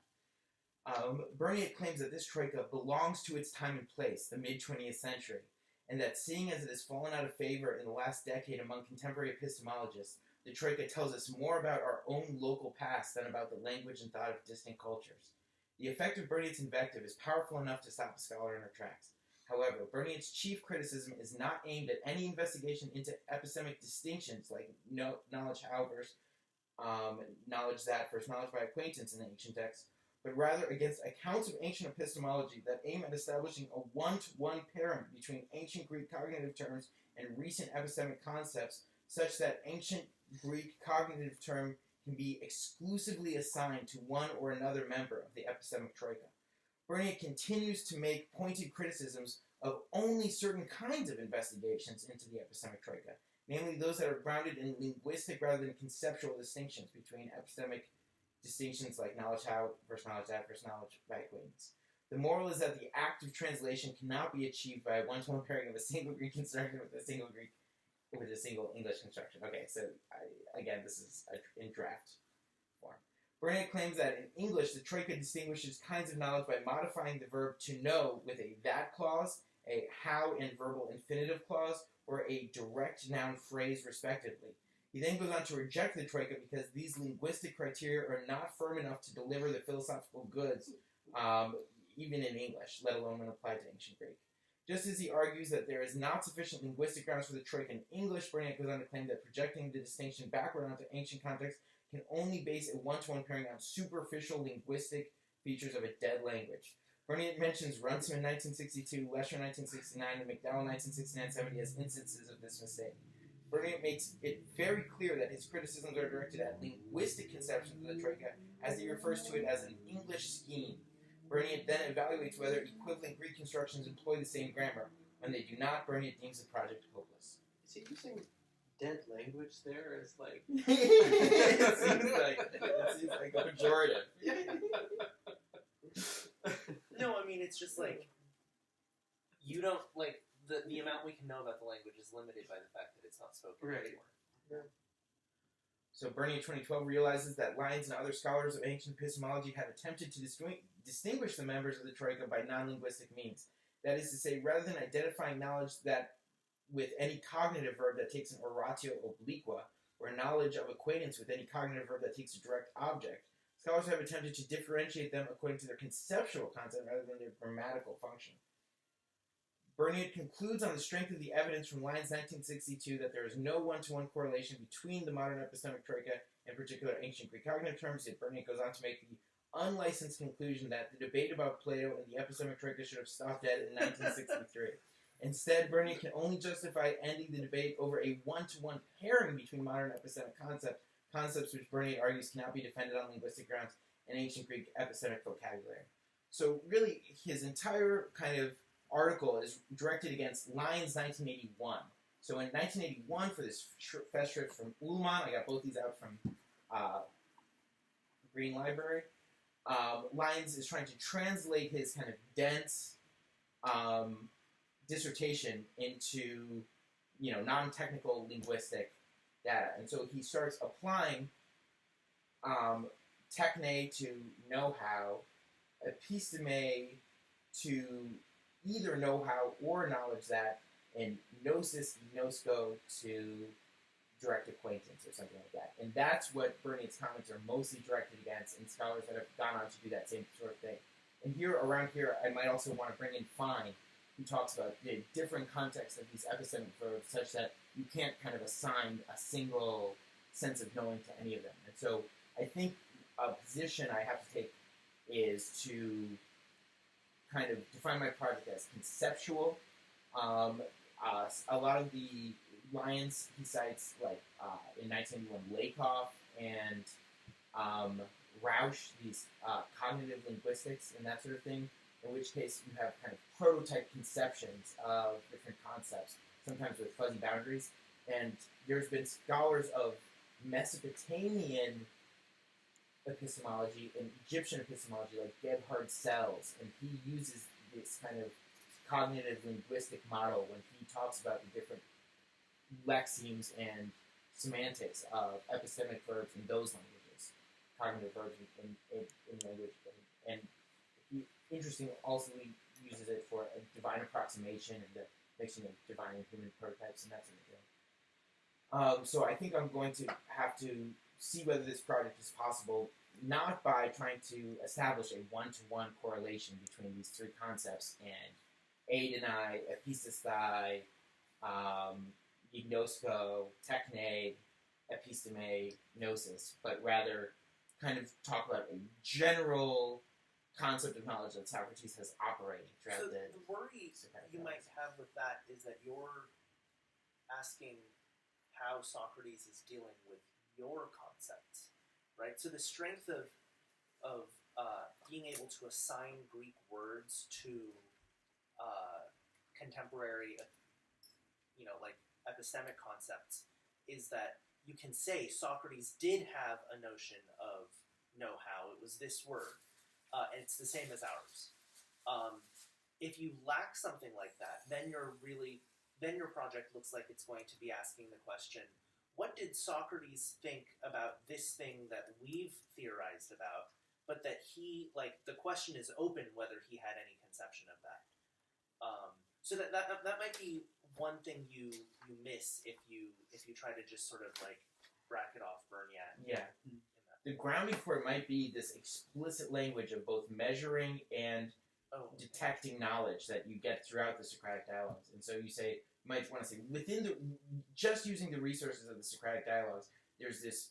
Bernie claims that this troika belongs to its time and place, the mid-20th century, and that seeing as it has fallen out of favor in the last decade among contemporary epistemologists, the troika tells us more about our own local past than about the language and thought of distant cultures. The effect of Berniet's invective is powerful enough to stop a scholar in her tracks. However, Berniet's chief criticism is not aimed at any investigation into epistemic distinctions like knowledge how versus knowledge that versus knowledge by acquaintance in the ancient texts, but rather against accounts of ancient epistemology that aim at establishing a one-to-one pairing between ancient Greek cognitive terms and recent epistemic concepts, such that ancient Greek cognitive term can be exclusively assigned to one or another member of the epistemic troika. Berniet continues to make pointed criticisms of only certain kinds of investigations into the epistemic troika, namely those that are grounded in linguistic rather than conceptual distinctions between epistemic distinctions like knowledge how versus knowledge that versus knowledge by acquaintance. The moral is that the act of translation cannot be achieved by a one-to-one pairing of a single Greek construction with a single English construction. Okay, so again, this is in draft form. Berniet claims that in English, the troika distinguishes kinds of knowledge by modifying the verb to know with a that clause, a how and verbal infinitive clause, or a direct noun phrase, respectively. He then goes on to reject the troika because these linguistic criteria are not firm enough to deliver the philosophical goods, even in English, let alone when applied to ancient Greek. Just as he argues that there is not sufficient linguistic grounds for the troika in English, Berniet goes on to claim that projecting the distinction backward onto ancient context can only base a one-to-one pairing on superficial linguistic features of a dead language. Berniet mentions Runciman in 1962, Lesher in 1969, and McDowell in 1969-70 as instances of this mistake. Berniet makes it very clear that his criticisms are directed at linguistic conceptions of the troika, as he refers to it as an English scheme. Berniet then evaluates whether equivalent Greek constructions employ the same grammar. When they do not, Berniet deems the project hopeless. Is he using dead language there as like... it seems like a pejorative. No, I mean, it's just like, you don't, like, the amount we can know about the language is limited by the fact that it's not spoken anymore. Yeah. So Berniet 2012 realizes that Lyons and other scholars of ancient epistemology have attempted to distinguish the members of the troika by non-linguistic means. That is to say, rather than identifying knowledge that with any cognitive verb that takes an oratio obliqua, or knowledge of acquaintance with any cognitive verb that takes a direct object, scholars have attempted to differentiate them according to their conceptual content rather than their grammatical function. Berniet concludes on the strength of the evidence from Lyons 1962 that there is no one-to-one correlation between the modern epistemic troika and particular ancient Greek cognitive terms, yet Berniet goes on to make the unlicensed conclusion that the debate about Plato and the epistemic troika should have stopped dead in 1963. Instead, Berniet can only justify ending the debate over a one-to-one pairing between modern epistemic concepts which Berniet argues cannot be defended on linguistic grounds in ancient Greek epistemic vocabulary. So really, his entire kind of article is directed against Lyons 1981. So in 1981, for this festschrift from Ullmann, I got both these out from Green Library, Lyons is trying to translate his kind of dense dissertation into, non-technical linguistic data. And so he starts applying techne to know-how episteme to either know-how or knowledge that, and gnosis, gnosko to direct acquaintance or something like that. And that's what Bernian's comments are mostly directed against, and scholars that have gone on to do that same sort of thing. And here, around here, I might also want to bring in Fine, who talks about the different contexts of these epistemic verbs, such that you can't kind of assign a single sense of knowing to any of them. And so I think a position I have to take is to kind of define my project as conceptual. A lot of the lines he cites, like in 1981, Lakoff and Rausch, these cognitive linguistics and that sort of thing, in which case you have kind of prototype conceptions of different concepts, sometimes with fuzzy boundaries. And there's been scholars of Mesopotamian epistemology and Egyptian epistemology, like Gebhard Sells, and he uses this kind of cognitive linguistic model when he talks about the different lexemes and semantics of epistemic verbs in those languages, cognitive verbs in language. And he, interesting, also he uses it for a divine approximation and the mixing of divine and human prototypes and that sort of thing. So I think I'm going to have to see whether this project is possible, not by trying to establish a one-to-one correlation between these three concepts and Adenai, Episthestai, Gnosko, Techne, Episteme, Gnosis, but rather kind of talk about a general concept of knowledge that Socrates has operating throughout so the worry you might have with that is that you're asking how Socrates is dealing with your concepts, right? So the strength of being able to assign Greek words to contemporary, like epistemic concepts is that you can say Socrates did have a notion of know-how. It was this word. And it's the same as ours. If you lack something like that, then your project looks like it's going to be asking the question, what did Socrates think about this thing that we've theorized about, but that the question is open whether he had any conception of that. So that might be one thing you miss if you try to just sort of bracket off Bernian. Yeah. The grounding for it might be this explicit language of both measuring and detecting knowledge that you get throughout the Socratic dialogues. And so you might want to say, just using the resources of the Socratic dialogues, there's this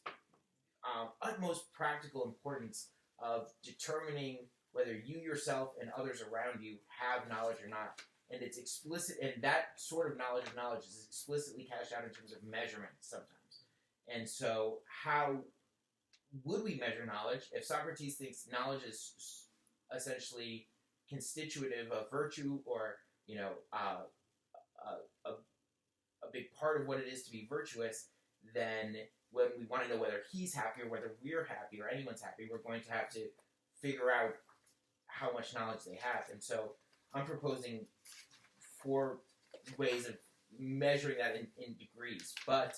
utmost practical importance of determining whether you yourself and others around you have knowledge or not. And it's explicit, and that sort of knowledge is explicitly cashed out in terms of measurement sometimes. And so how would we measure knowledge if Socrates thinks knowledge is essentially constitutive of virtue, or a big part of what it is to be virtuous? Then when we want to know whether he's happy or whether we're happy or anyone's happy, we're going to have to figure out how much knowledge they have. And so I'm proposing 4 ways of measuring that in degrees. But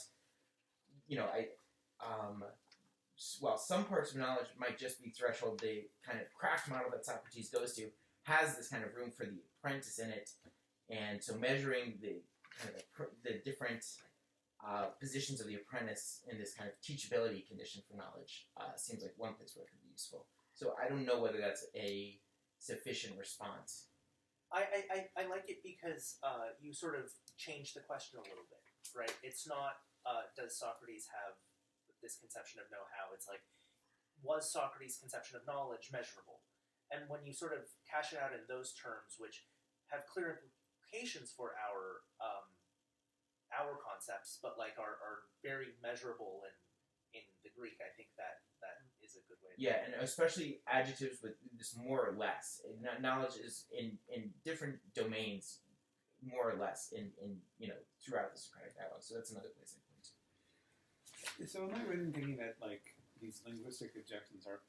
some parts of knowledge might just be threshold. The kind of craft model that Socrates goes to has this kind of room for the apprentice in it, and so measuring the kind of the different positions of the apprentice in this kind of teachability condition for knowledge seems like one place where it could be useful. So I don't know whether that's a sufficient response. I like it because you sort of change the question a little bit, right? It's not does Socrates have this conception of know-how? It's like, was Socrates' conception of knowledge measurable? And when you sort of cash it out in those terms, which have clear implications for our concepts, but are very measurable in the Greek, I think that is a good way. Yeah, and especially adjectives with this more or less. Knowledge is in different domains, more or less, in throughout the Socratic dialogue. So that's another place I point to. So am I right in thinking that these linguistic objections are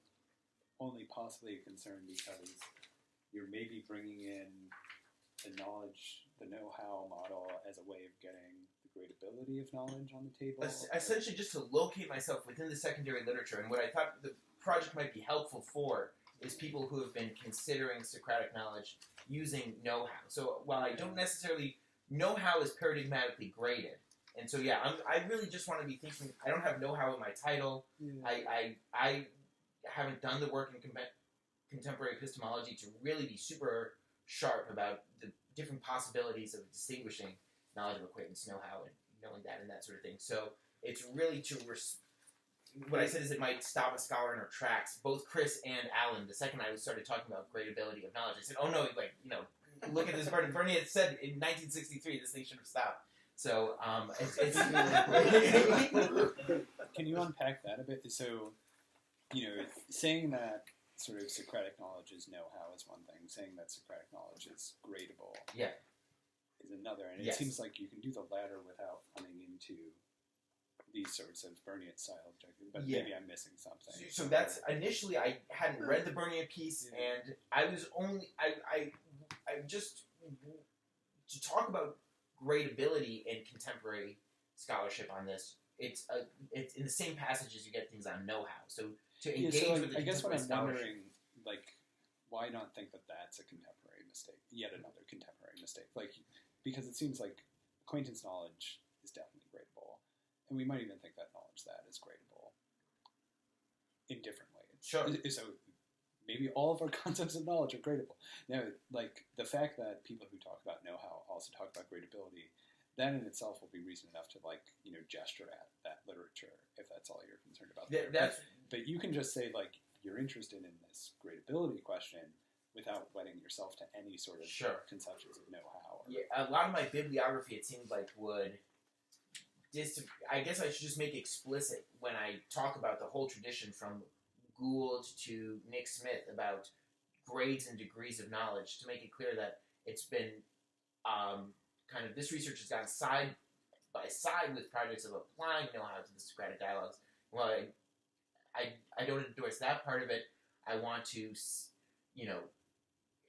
only possibly a concern because you're maybe bringing in the knowledge, the know-how model as a way of getting the gradability of knowledge on the table? Essentially just to locate myself within the secondary literature, and what I thought the project might be helpful for is people who have been considering Socratic knowledge using know-how. So while I don't necessarily know-how is paradigmatically graded, and so I really just want to be thinking. I don't have know-how in my title. I haven't done the work in contemporary epistemology to really be super sharp about the different possibilities of distinguishing knowledge of acquaintance, know-how, and knowing that and that sort of thing. So it's really to what I said is it might stop a scholar in her tracks. Both Chris and Alan, the second I started talking about gradability of knowledge, I said, "Oh no, look at this burden." Bernie had said in 1963 this thing should have stopped. So it's Can you unpack that a bit? So, saying that sort of Socratic knowledge is know-how is one thing. Saying that Socratic knowledge is gradable is another. And it seems like you can do the latter without running into these sorts of Bernian style objectives. But maybe I'm missing something. So that's initially I hadn't read the Bernian piece, and I was only I just to talk about gradability in contemporary scholarship on this. It's in the same passages you get things on know-how. So to engage with the I guess what I'm scholarship. wondering, why not think that that's a contemporary mistake? Yet another contemporary mistake. Because it seems like acquaintance knowledge is definitely gradable, and we might even think that knowledge that is gradable in different ways. Sure. So maybe all of our concepts of knowledge are gradable. Now, the fact that people who talk about know-how also talk about gradability, that in itself will be reason enough to gesture at that literature if that's all you're concerned about. But you can just say you're interested in this gradability question without wedding yourself to any sort of conceptions of know-how. A lot of my bibliography, it seems like, would. I guess I should just make explicit when I talk about the whole tradition from Gould to Nick Smith about grades and degrees of knowledge, to make it clear that it's been this research has gone side by side with projects of applying know-how to the Socratic dialogues. Well, I don't endorse that part of it. I want to,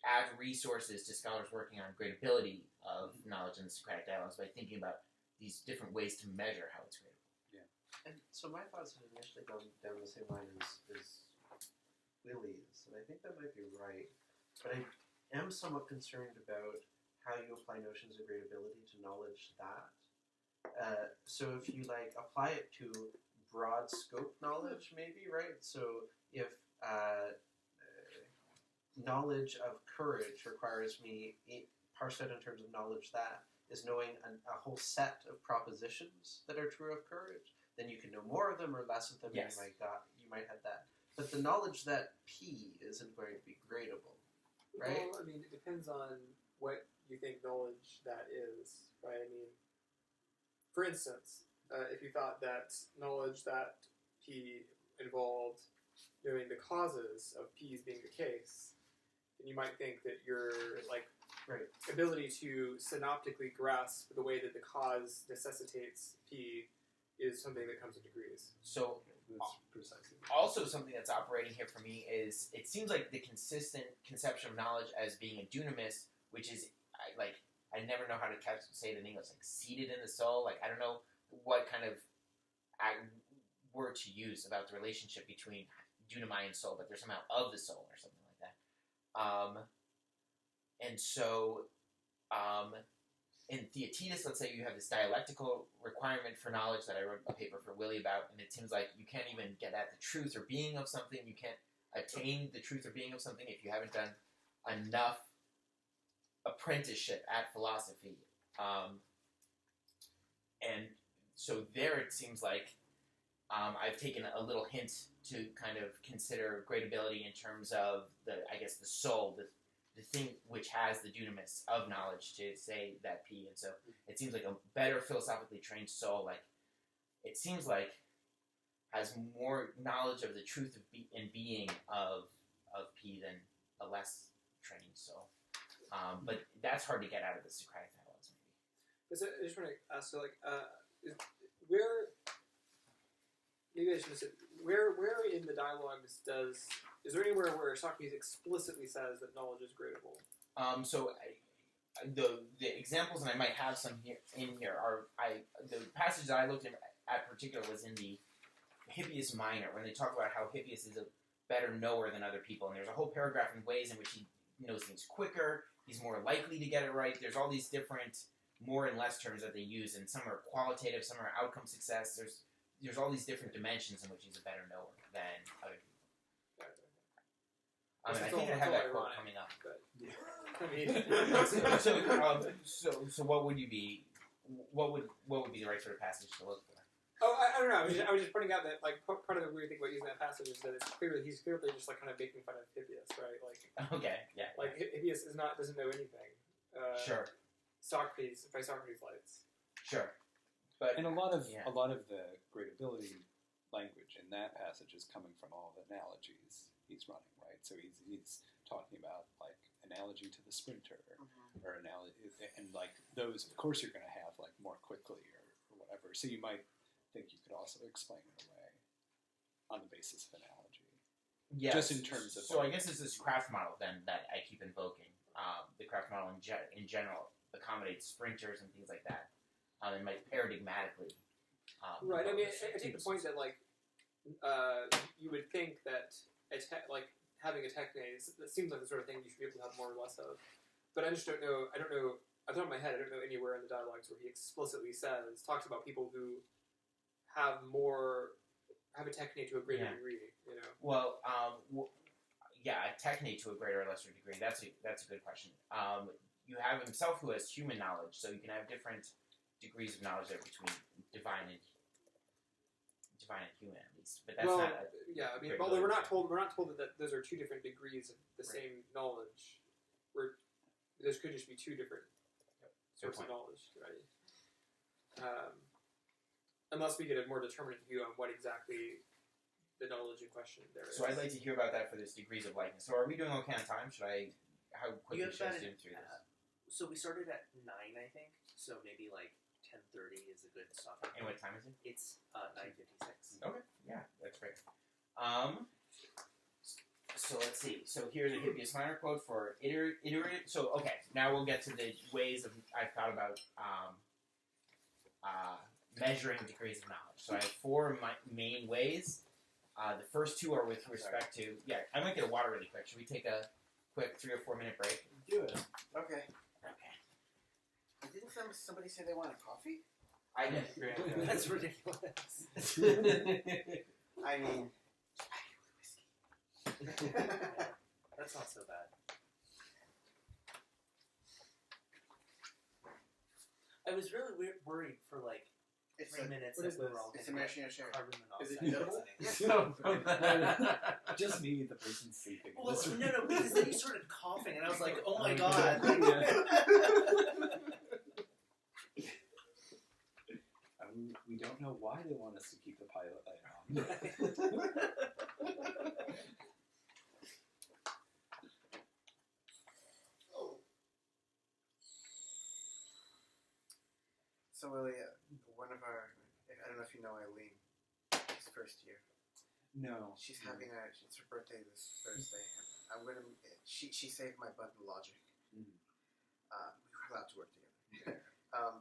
add resources to scholars working on gradability of knowledge in the Socratic dialogues by thinking about these different ways to measure how it's gradable. Yeah. And so my thoughts had initially gone down the same line as Willie's, and I think that might be right. But I am somewhat concerned about how you apply notions of gradability to knowledge that. So if you apply it to broad scope knowledge, maybe, right? So if knowledge of courage requires me, parsed out in terms of knowledge that is knowing a whole set of propositions that are true of courage, then you can know more of them or less of them. Yes. You might have that. But the knowledge that P isn't going to be gradable, right? Well, it depends on what you think knowledge that is, right? For instance, if you thought that knowledge that P involved knowing the causes of P's being the case, then you might think that your ability to synoptically grasp the way that the cause necessitates P is something that comes in degrees. So That's precisely. also something that's operating here for me is it seems like the consistent conception of knowledge as being a dunamis, which is I never know how to say it in English, seated in the soul. I don't know what kind of word to use about the relationship between dunamai and soul, but they're somehow of the soul or something like that. And so in Theaetetus, let's say you have this dialectical requirement for knowledge that I wrote a paper for Willie about, and it seems like you can't even get at the truth or being of something. You can't attain the truth or being of something if you haven't done enough apprenticeship at philosophy. And so there it seems like I've taken a little hint to kind of consider gradability in terms of the soul, the thing which has the dunamis of knowledge to say that P. And so it seems like a better philosophically trained soul, it seems like has more knowledge of the truth of and being of P than a less trained soul. But that's hard to get out of the Socratic dialogues, maybe. So I just want to ask, where maybe I should have said, where in the dialogues is there anywhere where Socrates explicitly says that knowledge is gradable? So the examples, and I might have some in here, are the passage that I looked at particular was in the Hippias Minor, when they talk about how Hippias is better knower than other people. And there's a whole paragraph in ways in which he knows things quicker. He's more likely to get it right. There's all these different more and less terms that they use, and some are qualitative, some are outcome success. There's all these different dimensions in which he's a better knower than other people. I think I have that quote coming up. But, I mean, so what would you be? What would be the right sort of passage to look for? Oh, I don't know. I was just pointing out that like part of the weird thing about using that passage is that he's clearly just like kind of making fun of Hippias, right? Like yeah. Like Hippias doesn't know anything. Sure. Socrates lights. Sure. But and a lot of the great ability language in that passage is coming from all the analogies he's running, right? So he's talking about like analogy to the sprinter or analogy, and like those, of course, you're going to have like more quickly or whatever. So you might think you could also explain it away on the basis of analogy. Yeah. Just in terms of. So I guess it's this craft model then that I keep invoking. The craft model in general accommodates sprinters and things like that. And might paradigmatically. Right. I mean, I take the point that like you would think that like having a techne that seems like the sort of thing you should be able to have more or less of. But I just don't know. I don't know. Off the top of my head, I don't know anywhere in the dialogues where he explicitly talks about people who have a techne to a greater degree. You know. Well, a techne to a greater or lesser degree. That's a good question. You have himself who has human knowledge, so you can have different degrees of knowledge there between divine and human, at least. But that's not. I mean, although we're not told that those are two different degrees of the same knowledge. Where those could just be two different sorts of knowledge, right? Unless we get a more determinate view on what exactly the knowledge in question there is. So I'd like to hear about that for this degrees of likeness. So are we doing okay on time? How quickly should I zoom through this? So we started at 9, I think. So maybe like 10:30 is a good stop. And what time is it? It's 9:56. Okay, yeah, that's great. So let's see. So here's a Hippias Minor quote for iterative. So okay, now we'll get to the ways of I've thought about measuring degrees of knowledge. So I have 4 main ways. The first 2 are with respect to. Yeah, I might get a water really quick. Should we take a quick 3 or 4 minute break? Do it. Okay. Okay. Didn't somebody say they wanted coffee? I did. That's ridiculous. I mean, That's not so bad. I was really worried for like 3 minutes that we were all it's a going to machine share. carbon Is it monoxide. Just me, the person sleeping. Well, no, because then you started coughing, and I was like, oh my god. We don't know why they want us to keep the pilot light on. So Willie, one of our, I don't know if you know Eileen, it's first year. No. She's having it's her birthday this Thursday. She saved my butt in logic. We were allowed to work together. I'm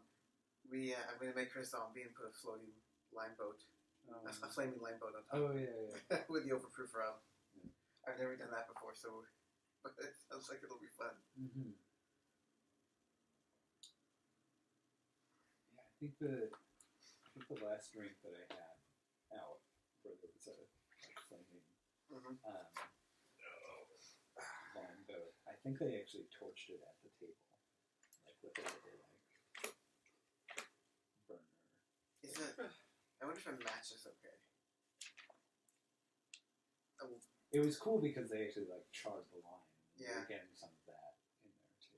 going to make her a zombie and put a floating lime boat, a flaming lime boat on top. Oh, yeah. With the overproof round. I've never done that before, but it sounds like it'll be fun. Mm-hmm. Yeah, I think the last drink that I had out, where there was a flaming lime boat, I think they actually torched it at the table, like with a little burner. Is it? I wonder if a match is okay. It was cool because they actually like charred the lime. Yeah. We're getting some of that in there too.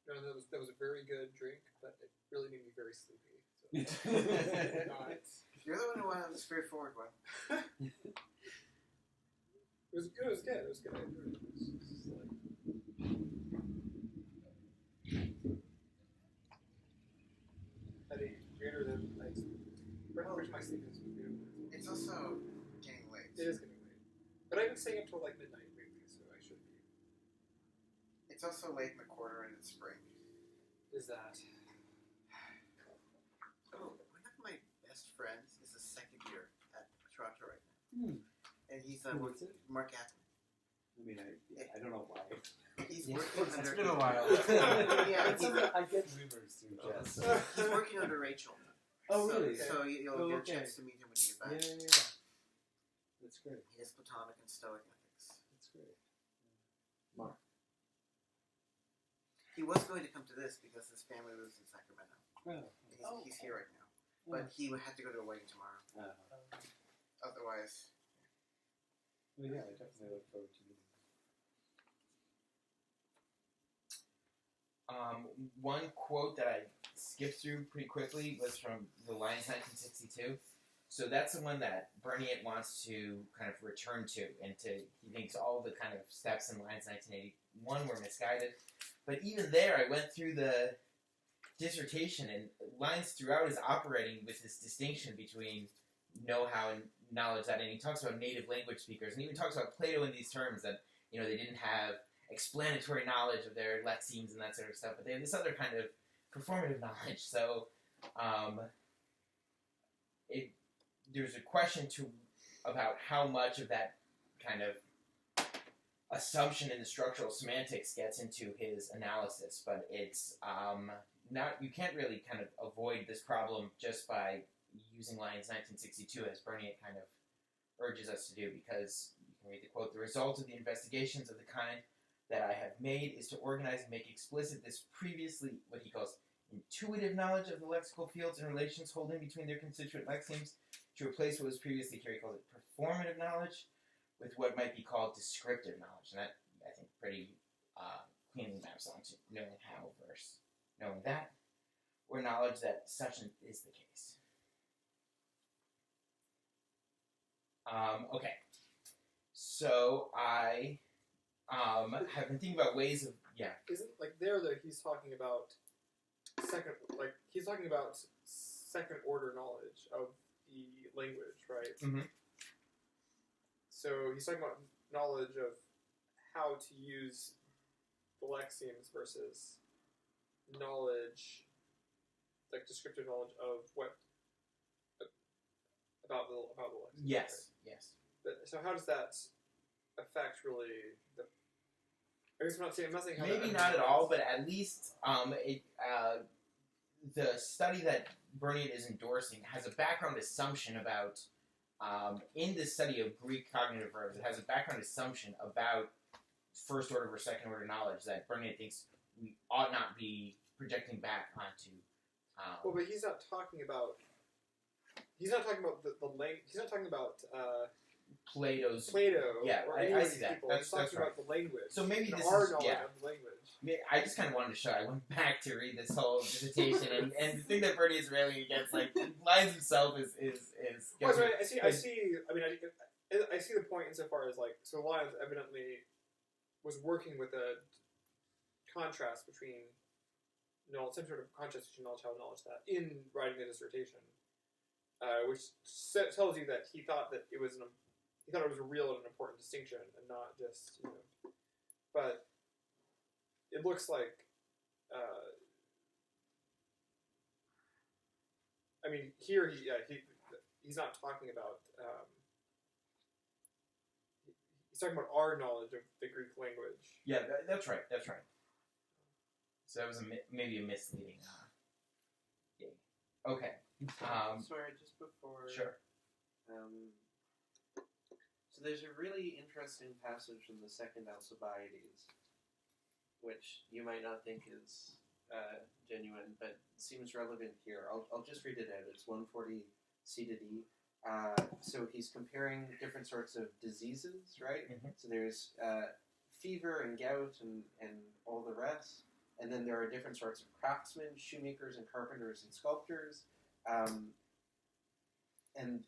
No, that was a very good drink, but it really made me very sleepy. So. You're the one who wanted the straightforward one. It was good. It was good. I enjoyed it. It was just like... At a greater than nice. Where's my sleepiness? It's also getting late. It is getting late. But I've been staying up till like midnight lately, so I should be. It's also late in the quarter and it's spring. Is that? Oh, one of my best friends is a second year at Toronto right now. And he's Who is it? Mark Ackman. I mean, I don't know why. He's Yeah, working it's under. been a while. Yeah, It's something I get rumors through Jess. he's working under Rachel. Oh, So- really? So you'll Oh, get a okay. chance to meet him when you get back. Yeah. That's great. He has Platonic and Stoic ethics. That's great. He was going to come to this because his family lives in Sacramento. Oh. He's here right now. But he would have to go to a wedding tomorrow. Otherwise, Well, yeah, I definitely look forward to meeting him. One quote that I skipped through pretty quickly was from The Lions 1962. So that's the one that Bernier wants to kind of return to, and he thinks all the kind of steps in Lions 1981 were misguided. But even there, I went through the dissertation, and Lyons throughout is operating with this distinction between know-how and knowledge. And he talks about native language speakers, and even talks about Plato in these terms that they didn't have explanatory knowledge of their lexemes and that sort of stuff, but they have this other kind of performative knowledge. So there's a question about how much of that kind of assumption in the structural semantics gets into his analysis, but it's you can't really kind of avoid this problem just by using Lyons 1962 as Bernier kind of urges us to do, because you can read the quote: "The result of the investigations of the kind that I have made is to organize and make explicit this previously," what he calls intuitive knowledge of the lexical fields and relations holding between their constituent lexemes, to replace what was previously, here he calls it performative knowledge, with what might be called descriptive knowledge. And that, I think, pretty cleanly maps onto knowing how versus knowing that, or knowledge that such is the case. Okay. So I have been thinking about ways of, Isn't he's talking about second order knowledge of the language, right? Mm-hmm. So he's talking about knowledge of how to use the lexemes versus knowledge, like descriptive knowledge of what about the lexemes. Yes. Right? Yes. So how does that affect really the? I guess I'm not saying how Maybe that not at all, but at least the study that Bernier is endorsing has a background assumption about, in this study of Greek cognitive verbs, it has a background assumption about first order versus second order knowledge that Bernier thinks we ought not be projecting back onto. Well, but he's not talking about the language. He's not talking about Plato. Yeah, or I any of see these that. people. That's He's talking right. about the language. So maybe and this our is knowledge yeah. of the language. I just kind of wanted to show. I went back to read this whole dissertation, and the thing that Bernier is railing against, like Lyons himself, is. Well, so I see. I see the point insofar as so Lyons evidently was working with a contrast between some sort of contrast between knowledge, how to knowledge that in writing the dissertation, which tells you that he thought that it was a real and an important distinction, and not just But it looks like. Here he's not talking about. He's talking about our knowledge of the Greek language. Yeah, that's right. That's right. So that was maybe a misleading. Okay. Sorry, just before. Sure. So there's a really interesting passage in the Second Alcibiades, which you might not think is genuine, but seems relevant here. I'll just read it out. It's 140 C to D. So he's comparing different sorts of diseases, right? Mm-hmm. So there's fever and gout and all the rest. And then there are different sorts of craftsmen, shoemakers and carpenters and sculptors. And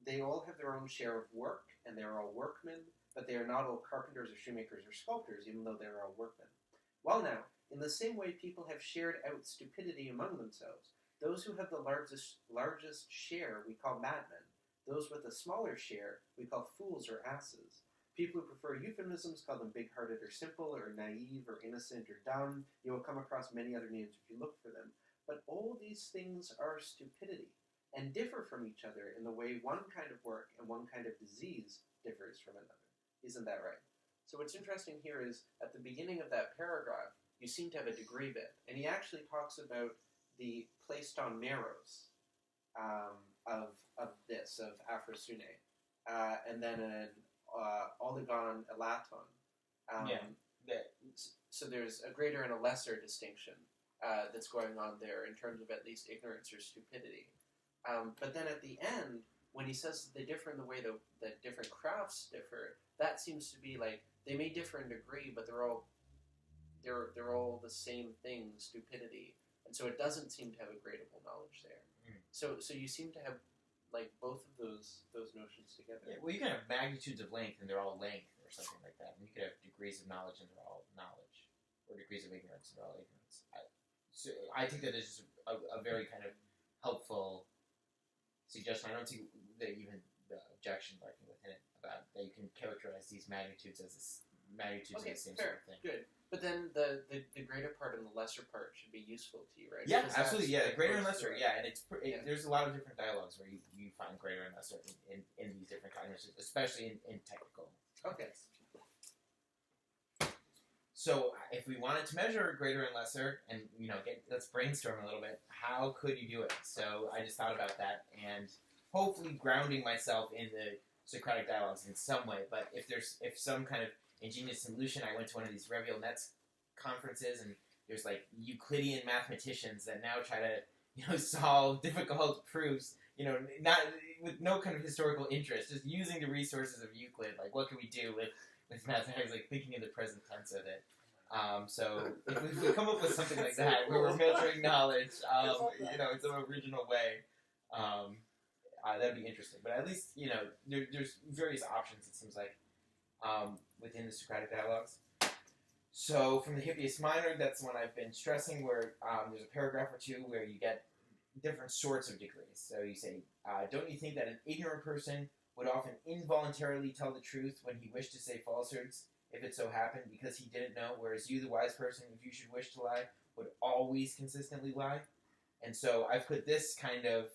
they all have their own share of work, and they're all workmen, but they are not all carpenters or shoemakers or sculptors, even though they're all workmen. Well now, in the same way people have shared out stupidity among themselves. Those who have the largest share we call madmen. Those with a smaller share we call fools or asses. People who prefer euphemisms call them big-hearted or simple, or naive or innocent or dumb. You will come across many other names if you look for them. But all these things are stupidity, and differ from each other in the way one kind of work and one kind of disease differs from another. Isn't that right? So what's interesting here is at the beginning of that paragraph, you seem to have a degree bit, and he actually talks about the pleiston meros of aphrosune, and then an oligon elaton. So there's a greater and a lesser distinction that's going on there in terms of at least ignorance or stupidity. But then at the end, when he says they differ in the way that different crafts differ, that seems to be like they may differ in degree, but they're all the same thing, stupidity. And so it doesn't seem to have a gradable knowledge there. So you seem to have like both of those notions together. Yeah, well, you can have magnitudes of length, and they're all length, or something like that. And you could have degrees of knowledge, and they're all knowledge, or degrees of ignorance, and they're all ignorance. So I think that is a very kind of helpful suggestion. I don't see even the objection lurking within it about that you can characterize these magnitudes as magnitudes of the same sort of thing. Good. But then the greater part and the lesser part should be useful to you, right? Yeah, absolutely. Yeah, the greater and lesser. Yeah, and there's a lot of different dialogues where you find greater and lesser in these different cognitions, especially in technical. Okay. So if we wanted to measure greater and lesser, and let's brainstorm a little bit. How could you do it? So I just thought about that, and hopefully grounding myself in the Socratic dialogues in some way. But if some kind of ingenious solution, I went to one of these Reviel Nets conferences, and there's like Euclidean mathematicians that now try to solve difficult proofs. Not with no kind of historical interest, just using the resources of Euclid. Like, what can we do with mathematics? Like thinking in the present tense of it. So if we come up with something like that, where we're measuring knowledge, in some original way, that'd be interesting. But at least there's various options. It seems like within the Socratic dialogues. So from the Hippias Minor, that's the one I've been stressing, where there's a paragraph or two where you get different sorts of degrees. So you say, don't you think that an ignorant person would often involuntarily tell the truth when he wished to say falsehoods, if it so happened, because he didn't know, whereas you, the wise person, if you should wish to lie, would always consistently lie? And so I've put this kind of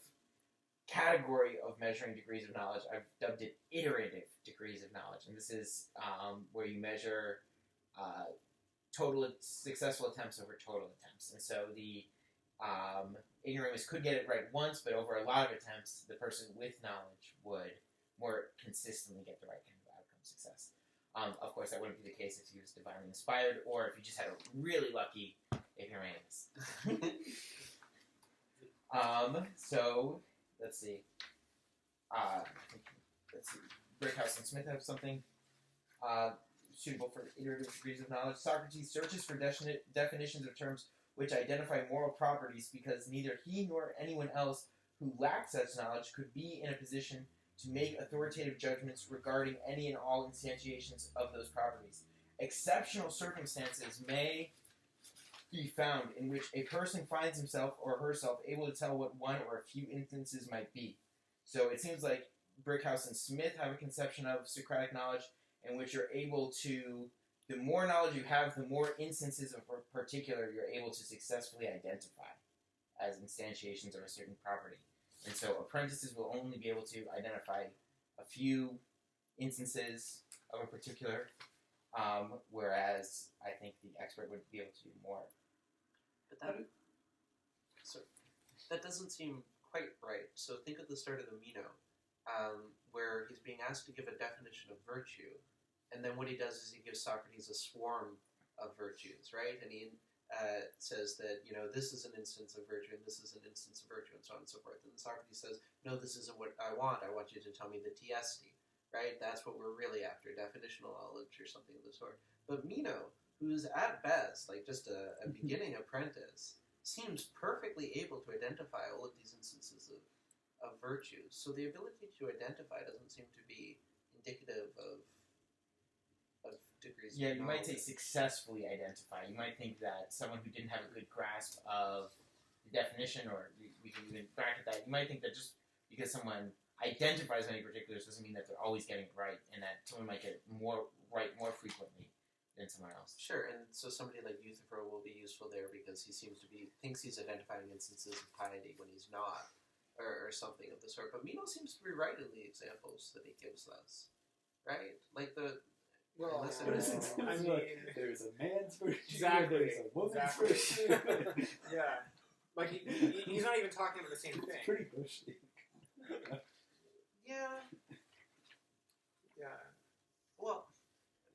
category of measuring degrees of knowledge, I've dubbed it iterative degrees of knowledge. And this is where you measure total successful attempts over total attempts. And so the ignoramus could get it right once, but over a lot of attempts, the person with knowledge would more consistently get the right kind of outcome success. Of course, that wouldn't be the case if he was divinely inspired, or if you just had a really lucky ignoramus. So, let's see. Brickhouse and Smith have something suitable for iterative degrees of knowledge. Socrates searches for definitions of terms which identify moral properties because neither he nor anyone else who lacks such knowledge could be in a position to make authoritative judgments regarding any and all instantiations of those properties. Exceptional circumstances may be found in which a person finds himself or herself able to tell what one or a few instances might be. So it seems like Brickhouse and Smith have a conception of Socratic knowledge in which you're able to, the more knowledge you have, the more instances of a particular you're able to successfully identify as instantiations of a certain property. And so apprentices will only be able to identify a few instances of a particular, whereas I think the expert would be able to do more. But that doesn't seem quite right. So think of the start of the Meno, where he's being asked to give a definition of virtue, and then what he does is he gives Socrates a swarm of virtues, right? And he says that, this is an instance of virtue, and this is an instance of virtue, and so on and so forth. And Socrates says, no, this isn't what I want. I want you to tell me the tiesti, right? That's what we're really after, definitional knowledge or something of the sort. But Meno, who's at best like just a beginning apprentice, seems perfectly able to identify all of these instances of virtues. So the ability to identify doesn't seem to be indicative of degrees. Yeah, you might say successfully identify. You might think that someone who didn't have a good grasp of the definition, or we can even bracket that, you might think that just because someone identifies many particulars doesn't mean that they're always getting it right, and that someone might get it more right more frequently than someone else. Sure, and so somebody like Euthyphro will be useful there because he thinks he's identifying instances of piety when he's not, or something of the sort. But Meno seems to be right in the examples that he gives us. right? Like the Well, listen, But it's I like, mean, there's a man's version, exactly. there's a woman's Exactly. version. Yeah. Like he's not even talking about the same It's thing. pretty bushy. yeah. Yeah. Well,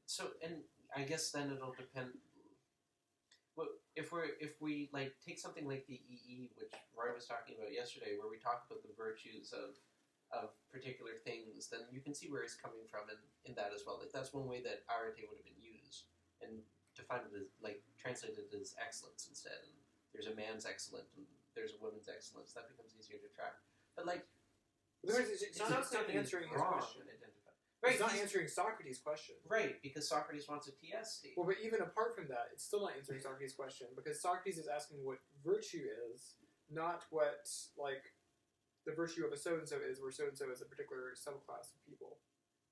so and I guess then it'll depend. Well, if we like take something like the EE, which Roy was talking about yesterday, where we talk about the virtues of particular things, then you can see where he's coming from in that as well. Like that's one way that arete would have been used and defined it as like translated as excellence instead. And there's a man's excellent and there's a woman's excellence. That becomes easier to track. But like, It's not answering his wrong question. and identify. Right, It's not answering Socrates' question. right, because Socrates wants a TS state. Well, but even apart from that, it's still not answering Socrates' question because Socrates is asking what virtue is, not what like the virtue of a so and so is, where so and so is a particular subclass of people.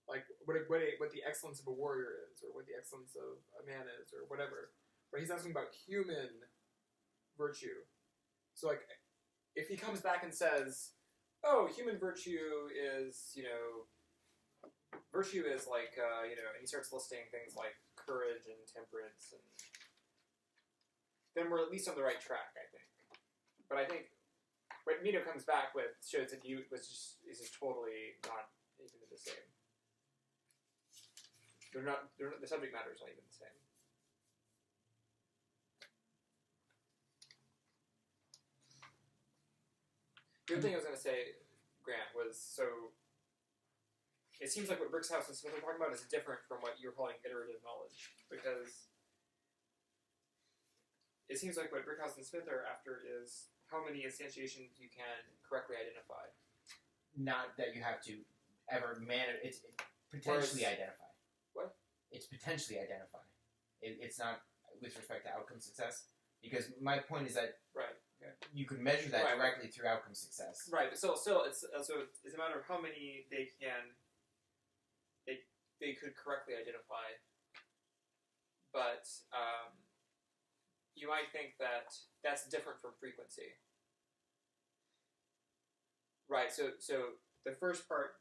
Like what the excellence of a warrior is, or what the excellence of a man is, or whatever. But he's asking about human virtue. So like, if he comes back and says, "Oh, human virtue is virtue is like and he starts listing things like courage and temperance, and then we're at least on the right track, I think. But I think what Mito comes back with shows that he is just totally not even the same. They're not. The subject matter is not even the same. The other thing I was going to say, Grant, was so. It seems like what Brickhouse and Smith are talking about is different from what you're calling iterative knowledge, because it seems like what Brickhouse and Smith are after is how many instantiations you can correctly identify. Not that you have to ever manage. It's potentially identify. What? It's potentially identify. It's not with respect to outcome success, because my point is that Right. Okay. you could measure that Right. directly through outcome success. Right, but still, it's a matter of how many they could correctly identify. But you might think that that's different from frequency. Right. So the first part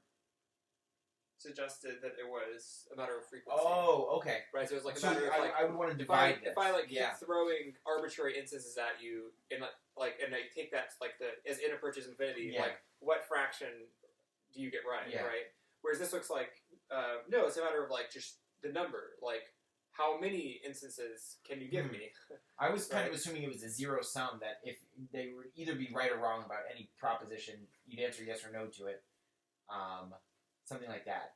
suggested that it was a matter of frequency. Oh, okay. Right. So it was like a So matter of like I would want to divide this. if I yeah. keep throwing arbitrary instances at you and and I take that as n approaches infinity, Yeah. like what fraction do you get right? Yeah. Right. Whereas this looks like no, it's a matter of like just the number, like how many instances can you give me? I was kind Right. of assuming it was a zero sum, that if they would either be right or wrong about any proposition, you'd answer yes or no to it. Something like that.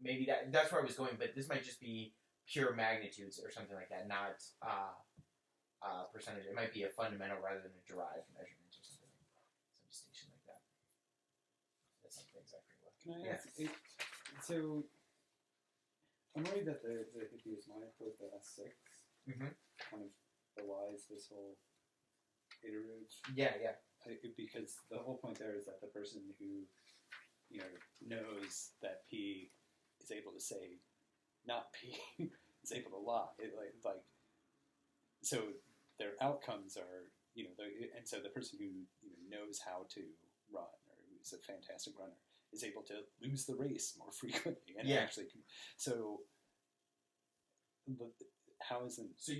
Maybe that's where I was going, but this might just be pure magnitudes or something like that, not percentage. It might be a fundamental rather than a derived measurement or something. Some distinction like that. That's not exactly what. Can I ask? So, I'm worried that the Hippias monarch with the S6 kind of belies this whole iterative. Yeah. Because the whole point there is that the person who knows that P is able to say not P is able to lie. So their outcomes are and so the person who knows how to run or who's a fantastic runner is able to lose the race more frequently and actually. So, how isn't? So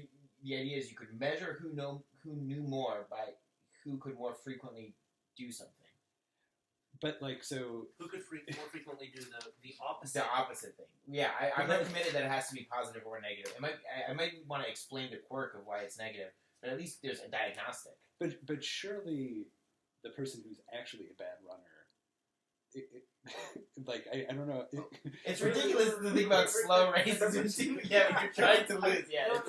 the idea is you could measure who knew more by who could more frequently do something. But so Who could more frequently do the opposite? The opposite thing. Yeah, I'm not committed that it has to be positive or negative. I might want to explain the quirk of why it's negative, but at least there's a diagnostic. But surely the person who's actually a bad runner. I don't know. It's ridiculous to think about slow races. Yeah, when you're trying to lose. Yeah.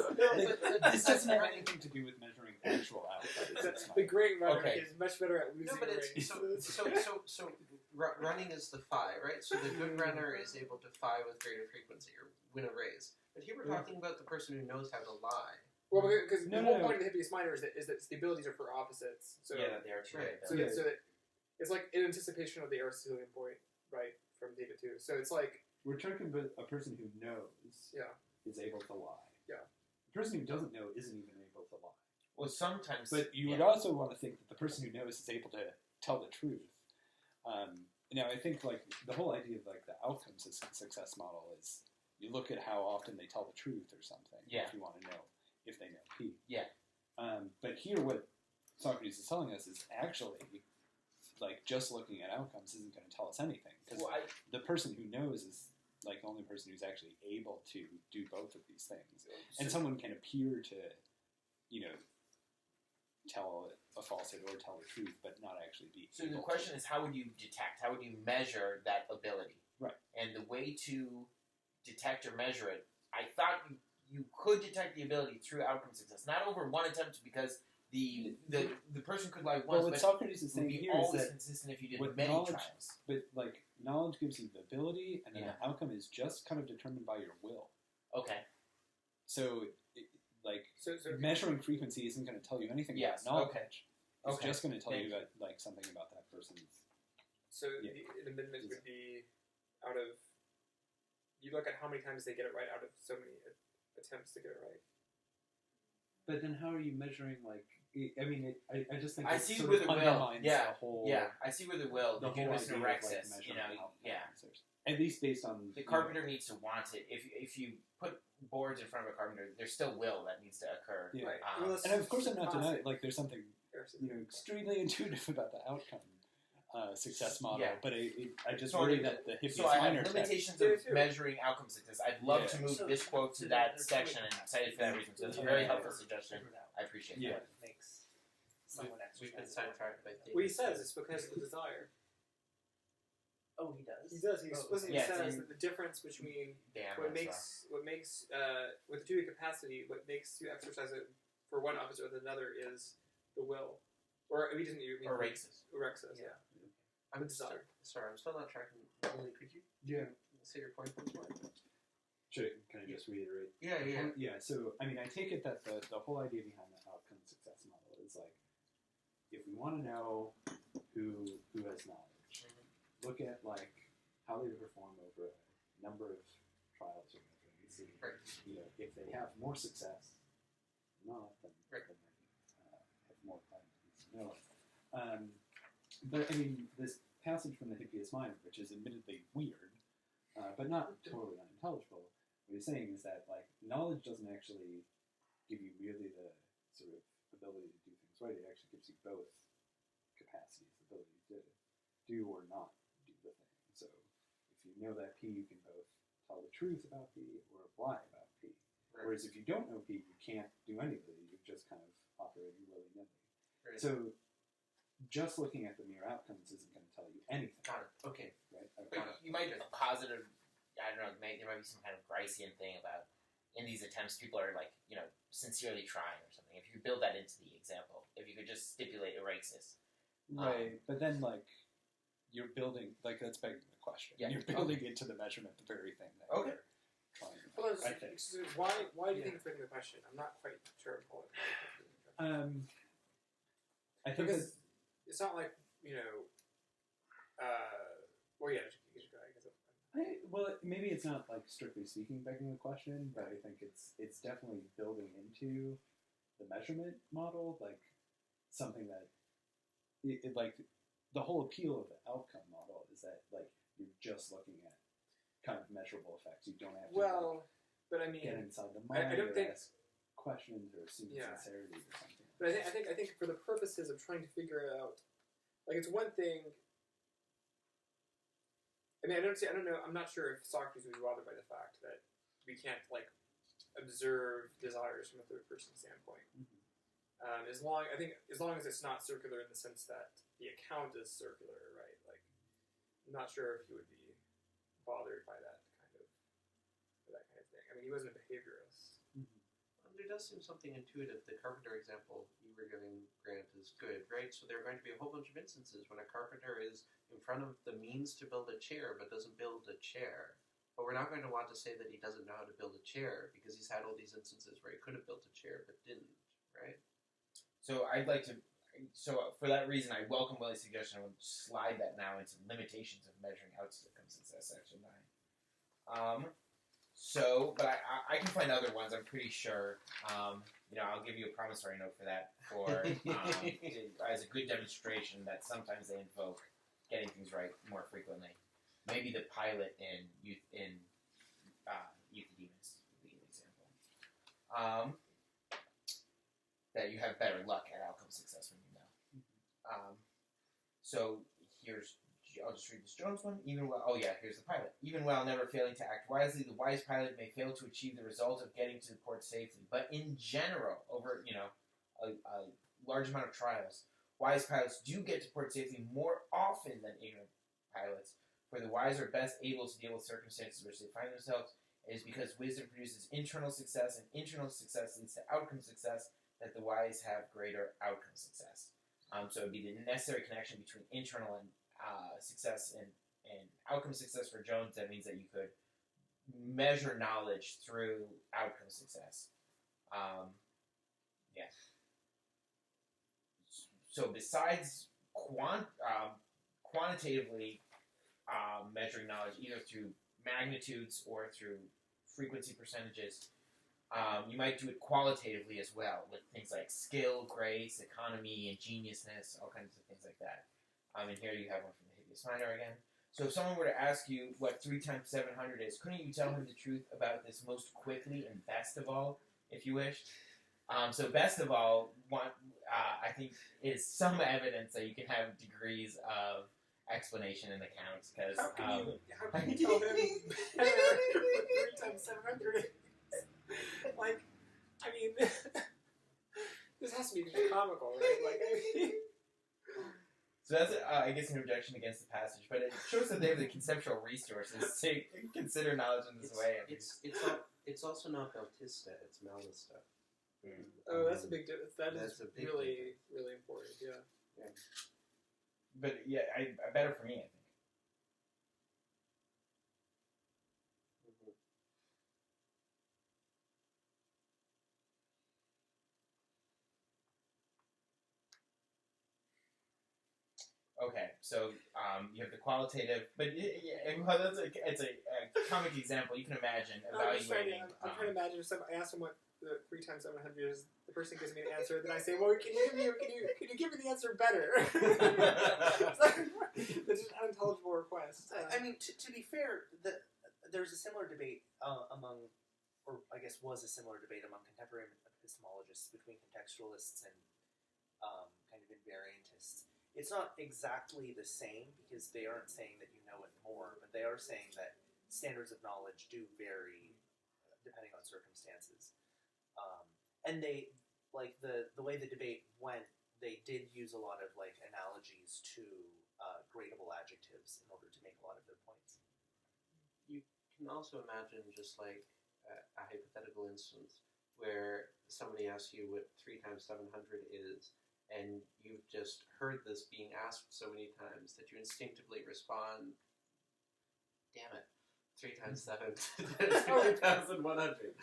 This doesn't have anything to do with measuring actual outcomes. The great runner Okay. is much better at losing No, but races. so running is the phi, right? So the good runner is able to phi with greater frequency or win a race. But here we're talking about the person who knows how to lie. Well, because the whole No. point of the Hippias minor is that the abilities are for opposites. So Yeah, they are true. Right. So that it's like in anticipation of the Aristotelian point, right, from David too. So it's like We're talking about a person who knows is able to lie. Yeah. The person who doesn't know isn't even able to lie. Well, sometimes. But you would also want to think that the person who knows is able to tell the truth. Now, I think like the whole idea of like the outcomes of success model is you look at how often they tell the truth or something. Yeah. If you want to know if they know P. Yeah. But here, what Socrates is telling us is actually like just looking at outcomes isn't going to tell us anything because the person who knows is like the only person who's actually able to do both of these things. And someone can appear to, tell a falsehood or tell the truth, but not actually be. So the question is, how would you detect? How would you measure that ability? Right. And the way to detect or measure it, I thought you could detect the ability through outcome success, not over one attempt, because the person could lie once. Well, what but Socrates is saying would be here is always that consistent if you did with many knowledge, trials. but like knowledge gives you the ability, and then Yeah. the outcome is just kind of determined by your will. Okay. So, So measuring frequency isn't going to tell you anything Yes, about knowledge. okay. It's Okay. just going to tell Thank you about like something about that person's. So Yeah. the amendment would be out of. You look at how many times they get it right out of so many attempts to get it right. But then how are you measuring, like, I mean, I just think I it see sort with of the will. undermines Yeah. the whole... Yeah, I see where the will, the whole goodness idea and of, like, rexus, measuring outcomes. yeah. At least based on The carpenter needs to want it. If you put boards in front of a carpenter, there's still will that needs to occur. Yeah. Right. Um, And of course, I'm not denying Classic. like there's something extremely intuitive about the outcome success model, Yeah. but I just So worry I- that the hippiest So I minor have text. limitations Yeah, of too. measuring outcome success. I'd love Yeah. to move So- this quote to so that there's section two- and cite it for that reason. So it's a Yeah. very helpful suggestion. Figure it out. I appreciate Yeah. that. What makes someone We've been exercise? sidetracked by What he says is because of the desire. Oh, he does. He does. He Oh. explicitly Yes, says in- that the difference between Damn. what that's makes with the two capacity, what makes you exercise it for one opposite or the other is the will, or he doesn't even or rexus. Rexus, yeah. I'm Desire. sorry, I'm still not tracking. Lily, could you say your point once more? Can I just reiterate? Yeah. Yeah, so, I mean, I take it that the whole idea behind the outcome success model is like, if we want to know who has knowledge, look at like how they perform over a number of trials or whatever, and see, if they have more success than not, then they have more time to know it. But I mean, this passage from the hippiest mind, which is admittedly weird, but not totally unintelligible, what he's saying is that like knowledge doesn't actually give you really the sort of ability to do things right. It actually gives you both capacities, the ability to do or not do the thing. So if you know that P, you can both tell the truth about P or lie about P. Right. Whereas if you don't know P, you can't do any of it. You're just kind of operating willy-nilly. Right. So just looking at the mere outcomes isn't going to tell you anything. Got it. Okay. Right? But you might have a positive. I don't know. There might be some kind of Gricean thing about in these attempts, people are like sincerely trying or something. If you build that into the example, if you could just stipulate a rexus. Right, but then you're building that's begging the question. Yeah. You're building into the measurement the very thing that Okay. you're trying to Well, make, I think. so why do you think it's making the question? I'm not quite sure. I think Because it's not like well, yeah, you should go. I guess. well, maybe it's not like strictly speaking begging the question, but I think it's definitely building into the measurement model, like something that it like the whole appeal of the outcome model is that like you're just looking at kind of measurable effects. You don't have to but I mean, get inside the mind I don't or think ask questions or assume sincerity or something. But I think for the purposes of trying to figure it out, like it's one thing. I mean, I don't know. I'm not sure if Socrates would be bothered by the fact that we can't like observe desires from a third person standpoint. Mm-hmm. As long as it's not circular in the sense that the account is circular, right? Like, I'm not sure if he would be bothered by that kind of thing. I mean, he wasn't a behaviorist. There does seem something intuitive. The carpenter example you were giving, Grant, is good, right? So there are going to be a whole bunch of instances when a carpenter is in front of the means to build a chair but doesn't build a chair. But we're not going to want to say that he doesn't know how to build a chair because he's had all these instances where he could have built a chair but didn't, right? So I'd like to. So for that reason, I welcome Willie's suggestion. I would slide that now into limitations of measuring outcomes success, section 9. But I can find other ones. I'm pretty sure. I'll give you a promissory note for that, as a good demonstration that sometimes they invoke getting things right more frequently. Maybe the pilot in Euthydemus would be an example. That you have better luck at outcome success when you know. So I'll just read this Jones one. Here's the pilot. Even while never failing to act wisely, the wise pilot may fail to achieve the result of getting to the port safely. But in general, over a large amount of trials, wise pilots do get to port safely more often than ignorant pilots. For the wise are best able to deal with circumstances which they find themselves. It is because wisdom produces internal success, and internal success leads to outcome success, that the wise have greater outcome success. So it would be the necessary connection between internal and success and outcome success for Jones. That means that you could measure knowledge through outcome success. So besides quantitatively measuring knowledge, either through magnitudes or through frequency percentages, you might do it qualitatively as well, with things like skill, grace, economy, ingeniousness, all kinds of things like that. And here you have one from the Hideous Minor again. So if someone were to ask you what 3 times 700 is, couldn't you tell him the truth about this most quickly and best of all, if you wished? So best of all, I think, is some evidence that you can have degrees of explanation in the counts. Because how can you tell him better what 3 times 700 is? Like, I mean, this has to be comical, right? Like, I mean... So that's, I guess, an objection against the passage, but it shows that they have the conceptual resources to consider knowledge in this way. It's also not Bautista, it's Malista. Oh, that's a big difference. That's really, really important, yeah. But, yeah, better for me, I think. Okay, so you have the qualitative, but it's a comic example. You can imagine evaluating. I'm trying to imagine if I ask him what the 3 times 700 is, the person gives me an answer, then I say, "Well, can you give me the answer better?" That's just an unintelligible request. I mean, to be fair, there's a similar debate among, or I guess was a similar debate among contemporary epistemologists between contextualists and kind of invariantists. It's not exactly the same, because they aren't saying that you know it more, but they are saying that standards of knowledge do vary depending on circumstances. And they, like, the way the debate went, they did use a lot of, like, analogies to gradable adjectives in order to make a lot of their points. You can also imagine just, like, a hypothetical instance where somebody asks you what 3 times 700 is, and you've just heard this being asked so many times that you instinctively respond, damn it, 3 times 7 is 3,100.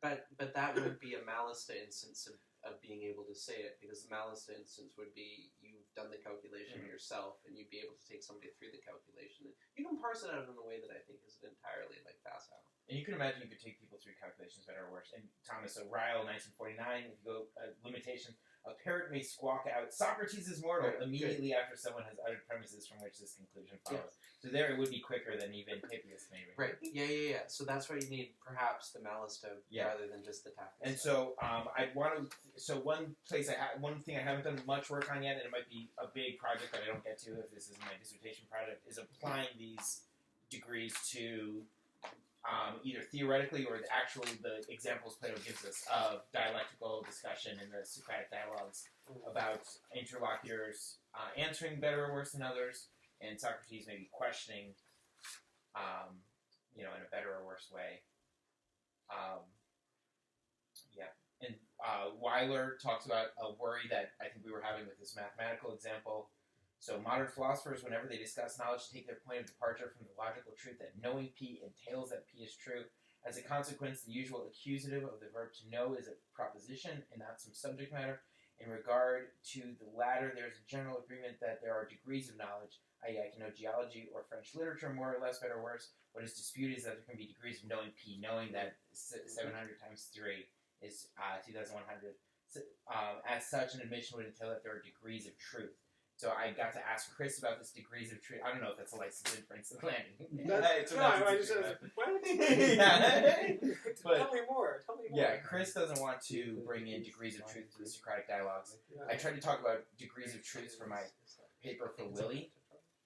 But that would be a Malista instance of being able to say it, because the Malista instance would be you've done the calculation yourself, and you'd be able to take somebody through the calculation. And you can parse it out in a way that I think is entirely like facile. And you can imagine you could take people through calculations better or worse. And Thomas O'Reilly, 1949, if you go limitations, a parrot may squawk out, "Socrates is mortal," immediately after someone has uttered premises from which this conclusion follows. Yeah. So there it would be quicker than even Hippias, maybe. Right. Yeah. So that's why you need perhaps the Malista rather than just the Tactus. And so I want to. So one thing I haven't done much work on yet, and it might be a big project that I don't get to if this isn't my dissertation project, is applying these degrees to either theoretically or the examples Plato gives us of dialectical discussion in the Socratic dialogues about interlocutors answering better or worse than others, and Socrates maybe questioning, in a better or worse way. And Weiler talks about a worry that I think we were having with this mathematical example. So modern philosophers, whenever they discuss knowledge, take their point of departure from the logical truth that knowing P entails that P is true. As a consequence, the usual accusative of the verb to know is a proposition and not some subject matter. In regard to the latter, there is a general agreement that there are degrees of knowledge, i.e. I can know geology or French literature more or less, better or worse. What is disputed is that there can be degrees of knowing P, knowing that 700 times 3 is 2,100. As such, an admission would entail that there are degrees of truth. So I got to ask Chris about this degrees of truth. I don't know if that's a licensed inference of landing. I just said, what? Yeah. But- Tell me more. Yeah, Chris doesn't want to bring in degrees of truth to the Socratic dialogues. I tried to talk about degrees of truth for my paper for Willie.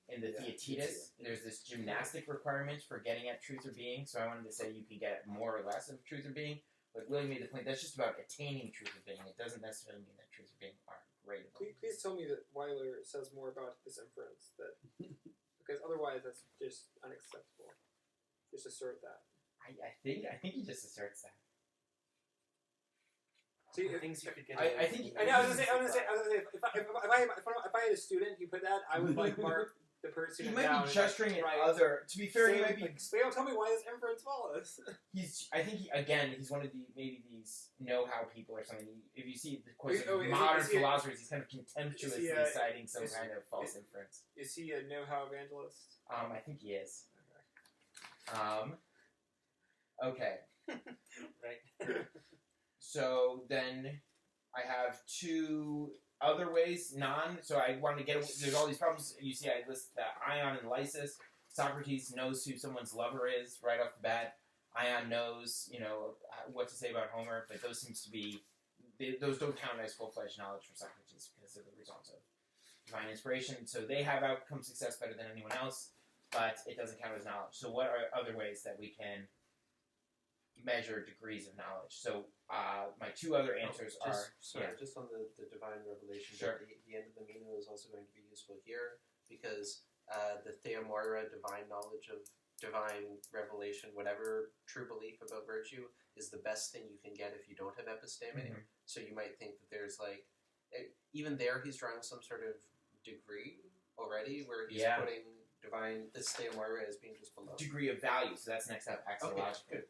In the Theaetetus, there's this gymnastic requirement for getting at truth or being, so I wanted to say you can get more or less of truth or being, but Willie made the point that's just about attaining truth or being. It doesn't necessarily mean that truth or being are gradable. Please tell me that Weiler says more about this inference, because otherwise that's just unacceptable. Just assert that. I think he just asserts that. See, things you could get. I think. I was gonna say, if I had a student who put that, I would like mark the person. He might down be gesturing at right. other. To be fair, he might be. They don't tell me why this inference follows. I think he's one of these know-how people or something. If you see the course Oh, of is modern he philosophers, he's kind of contemptuously citing some is- kind of false inference. Is he a know-how evangelist? I think he is. Okay. Right. So then I have two other ways, so I want to get, there's all these problems. You see I list Ion and Lysis. Socrates knows who someone's lover is right off the bat. Ion knows, what to say about Homer, but those those don't count as full-fledged knowledge for Socrates because of the results of divine inspiration. So they have outcome success better than anyone else, but it doesn't count as knowledge. So what are other ways that we can measure degrees of knowledge? So my two other answers are... Just on the divine revelation, Sure. the end of the Meno is also going to be useful here, because the Theomoira, divine knowledge of divine revelation, whatever true belief about virtue, is the best thing you can get if you don't have episteme. Mm-hmm. So you might think that there's even there he's drawing some sort of degree already, where he's putting divine, this Theomoira as being just below. Degree of value, so that's next up, axiological. Okay, good.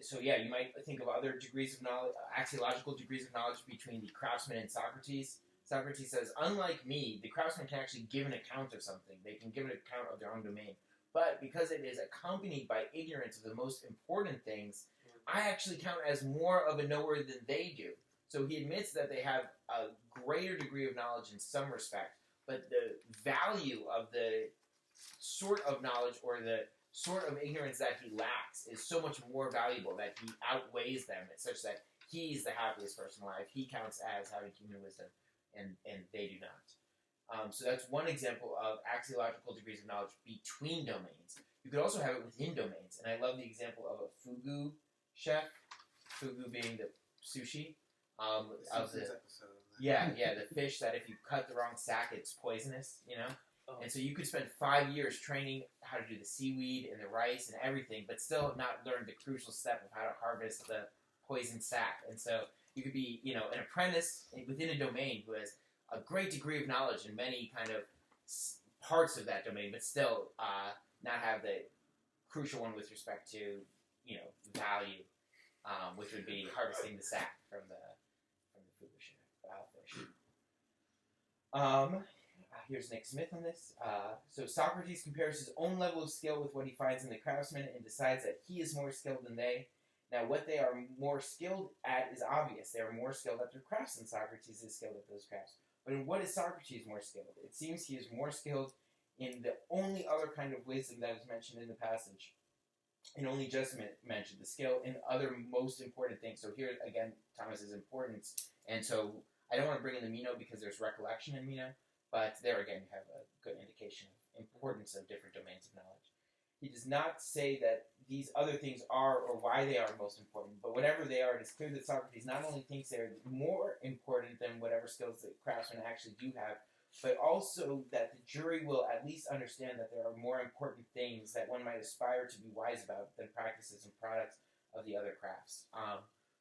So you might think of other degrees of knowledge, axiological degrees of knowledge between the craftsman and Socrates. Socrates says, unlike me, the craftsman can actually give an account of something. They can give an account of their own domain. But because it is accompanied by ignorance of the most important things, I actually count as more of a knower than they do. So he admits that they have a greater degree of knowledge in some respect, but the value of the sort of knowledge or the sort of ignorance that he lacks is so much more valuable that he outweighs them, such that he's the happiest person alive. He counts as having human wisdom, and they do not. So that's one example of axiological degrees of knowledge between domains. You could also have it within domains, and I love the example of a fugu chef, fugu being the sushi, of the the fish that if you cut the wrong sack, it's poisonous, Oh. And so you could spend 5 years training how to do the seaweed and the rice and everything, but still not learn the crucial step of how to harvest the poison sac. And so you could be, an apprentice within a domain who has a great degree of knowledge in many kind of parts of that domain, but still not have the crucial one with respect to, value, which would be harvesting the sac from the fugu fish. Here's Nick Smith on this. So Socrates compares his own level of skill with what he finds in the craftsmen and decides that he is more skilled than they. Now, what they are more skilled at is obvious. They are more skilled at their crafts than Socrates is skilled at those crafts. But in what is Socrates more skilled? It seems he is more skilled in the only other kind of wisdom that is mentioned in the passage, and only just mentioned, the skill in other most important things. So here, again, Thomas's importance. And so I don't want to bring in the Meno because there's recollection in Meno, but there again you have a good indication of importance of different domains of knowledge. He does not say that these other things are or why they are most important, but whatever they are, it is clear that Socrates not only thinks they're more important than whatever skills the craftsmen actually do have, but also that the jury will at least understand that there are more important things that one might aspire to be wise about than practices and products of the other crafts.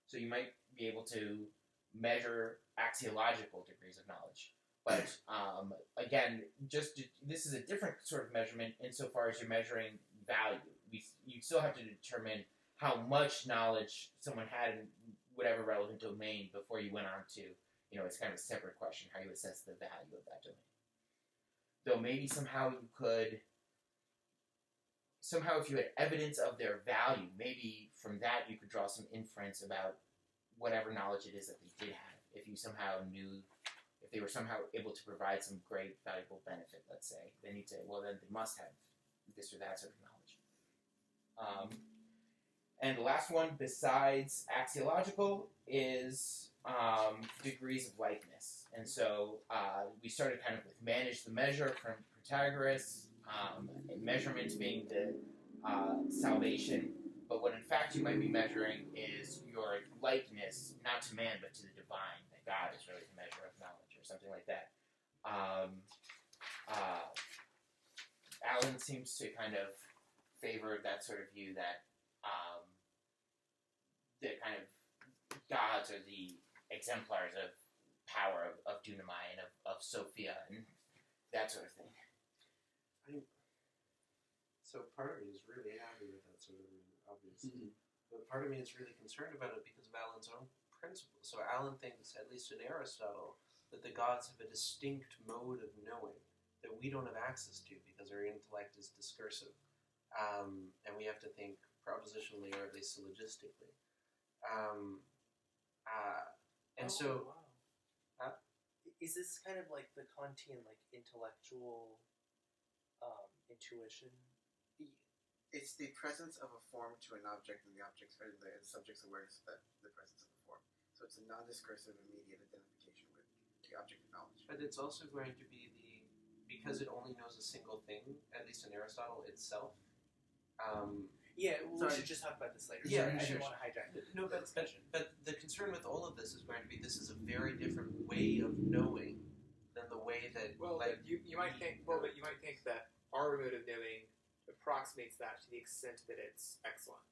So you might be able to measure axiological degrees of knowledge. But again, this is a different sort of measurement insofar as you're measuring value. You still have to determine how much knowledge someone had in whatever relevant domain before you went on to, it's kind of a separate question, how you assess the value of that domain. Though maybe somehow if you had evidence of their value, maybe from that you could draw some inference about whatever knowledge it is that they did have. If you somehow knew, if they were somehow able to provide some great valuable benefit, let's say, then you'd say, well, then they must have this or that sort of knowledge. And the last one, besides axiological, is degrees of likeness. And so we started kind of with manage the measure from Protagoras, and measurement being the salvation. But what in fact you might be measuring is your likeness, not to man, but to the divine, that God is really the measure of knowledge, or something like that. Alan seems to kind of favor that sort of view that the kind of gods are the exemplars of power of dunamai and of Sophia and that sort of thing. So part of me is really happy with that sort of view, obviously. But part of me is really concerned about it because of Alan's own principles. So Alan thinks, at least in Aristotle, that the gods have a distinct mode of knowing that we don't have access to because our intellect is discursive. And we have to think propositionally or at least syllogistically. Is this kind of like the Kantian, like, intellectual intuition? It's the presence of a form to an object and the object's or the subject's awareness of the presence of the form. So it's a non-discursive immediate identification with the object of knowledge. But it's also going to be because it only knows a single thing, at least in Aristotle itself. We should just talk about this later. Yeah, Sorry, I sure. didn't want to hijack it. No, but the concern with all of this is going to be this is a very different way of knowing than the way that you might think that our mode of knowing approximates that to the extent that it's excellent.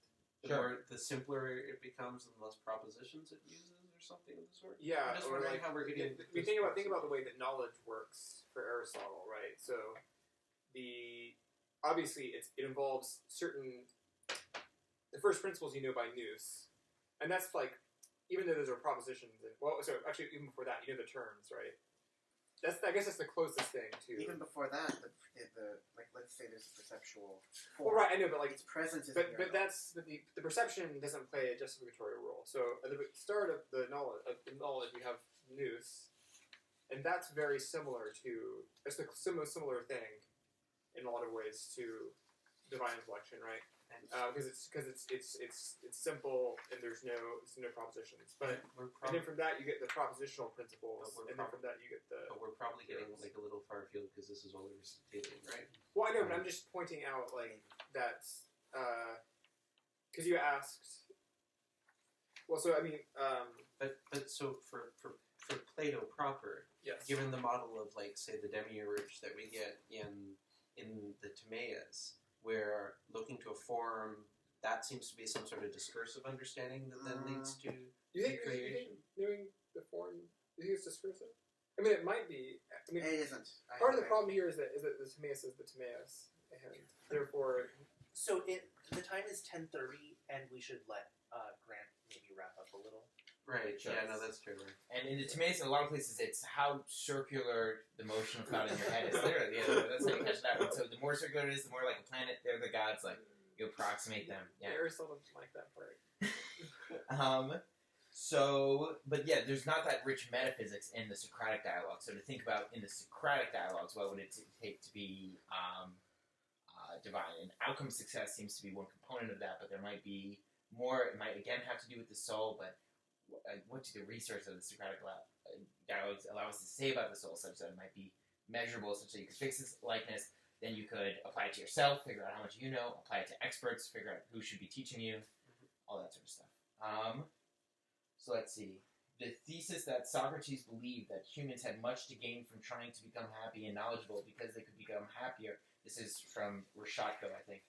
The simpler it becomes, the less propositions it uses, or something of the sort. Yeah, I'm just wondering how we're getting. Think about the way that knowledge works for Aristotle, right? So obviously it involves certain. The first principles you know by nous, and that's like, even though those are propositions, so actually even before that, you know the terms, right? I guess that's the closest thing to. Even before that, the let's say there's a perceptual form. Well, right, I know, but like its presence is. But the perception doesn't play a justificatory role. So at the start of the knowledge, you have nous, and that's very similar to. It's the most similar thing, in a lot of ways, to divine intellection, right? Because it's simple and there's no propositions. But and then from that you get the propositional principles, and then from that you get the. But we're probably getting like a little far afield because this is all Aristotelian, right? Well, I know, but I'm just pointing out like that because you asked. Well, so I mean, but so for Plato proper, yes. Given the model of like say the demiurge that we get in the Timaeus. Where looking to a form, that seems to be some sort of discursive understanding that then leads to creation. Knowing the form, do you think it's discursive? I mean, it might be. I mean, it isn't. Part of the problem here is that the Timaeus is the Timaeus, and therefore. So the time is 10:30, and we should let Grant maybe wrap up a little. Right. Sure. Yeah. No, that's true. And in the Timaeus, in a lot of places, it's how circular the motion of thought in your head is. Literally, that's how you catch that one. So the more circular it is, the more like a planet. They're the gods. Like you approximate them. Yeah. Aristotle doesn't like that part. But yeah, there's not that rich metaphysics in the Socratic dialogue. So to think about in the Socratic dialogues, what would it take to be divine? And outcome success seems to be one component of that, but there might be more. It might again have to do with the soul, but what do the research of the Socratic dialogues allow us to say about the soul, such that it might be measurable, such that you could fix its likeness, then you could apply it to yourself, figure out how much you know, apply it to experts, figure out who should be teaching you, all that sort of stuff. So let's see. The thesis that Socrates believed that humans had much to gain from trying to become happy and knowledgeable because they could become happier. This is from Rashotko, I think.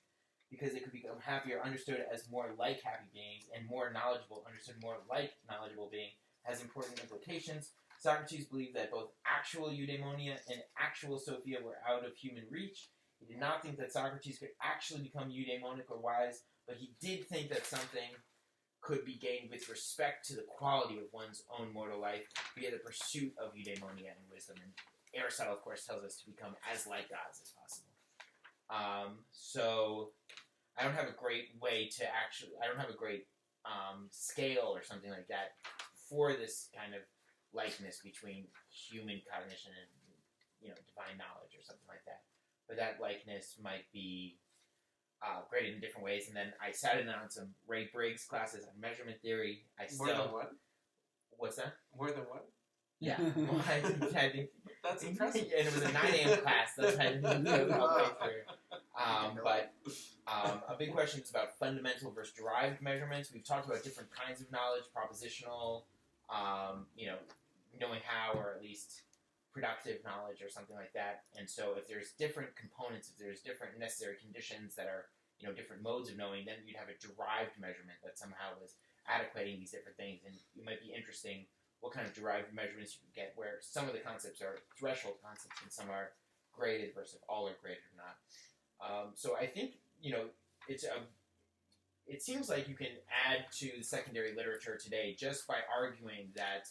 Because they could become happier, understood as more like happy beings, and more knowledgeable, understood more like knowledgeable being, has important implications. Socrates believed that both actual eudaimonia and actual Sophia were out of human reach. He did not think that Socrates could actually become eudaimonic or wise, but he did think that something could be gained with respect to the quality of one's own mortal life via the pursuit of eudaimonia and wisdom. And Aristotle, of course, tells us to become as like gods as possible. So I don't have a great scale or something like that for this kind of likeness between human cognition and divine knowledge or something like that. But that likeness might be graded in different ways. And then I sat in on some Ray Briggs classes on measurement theory. More than one? What's that? More than one? Yeah. Well, I think That's impressive. And it was a 9 a.m. class. That's why I didn't do it all the way through. But a big question is about fundamental versus derived measurements. We've talked about different kinds of knowledge, propositional, knowing how, or at least productive knowledge or something like that. And so if there's different components, if there's different necessary conditions that are, different modes of knowing, then you'd have a derived measurement that somehow is adequating these different things. And it might be interesting what kind of derived measurements you can get where some of the concepts are threshold concepts and some are graded versus all are graded or not. So I think, it seems like you can add to the secondary literature today just by arguing that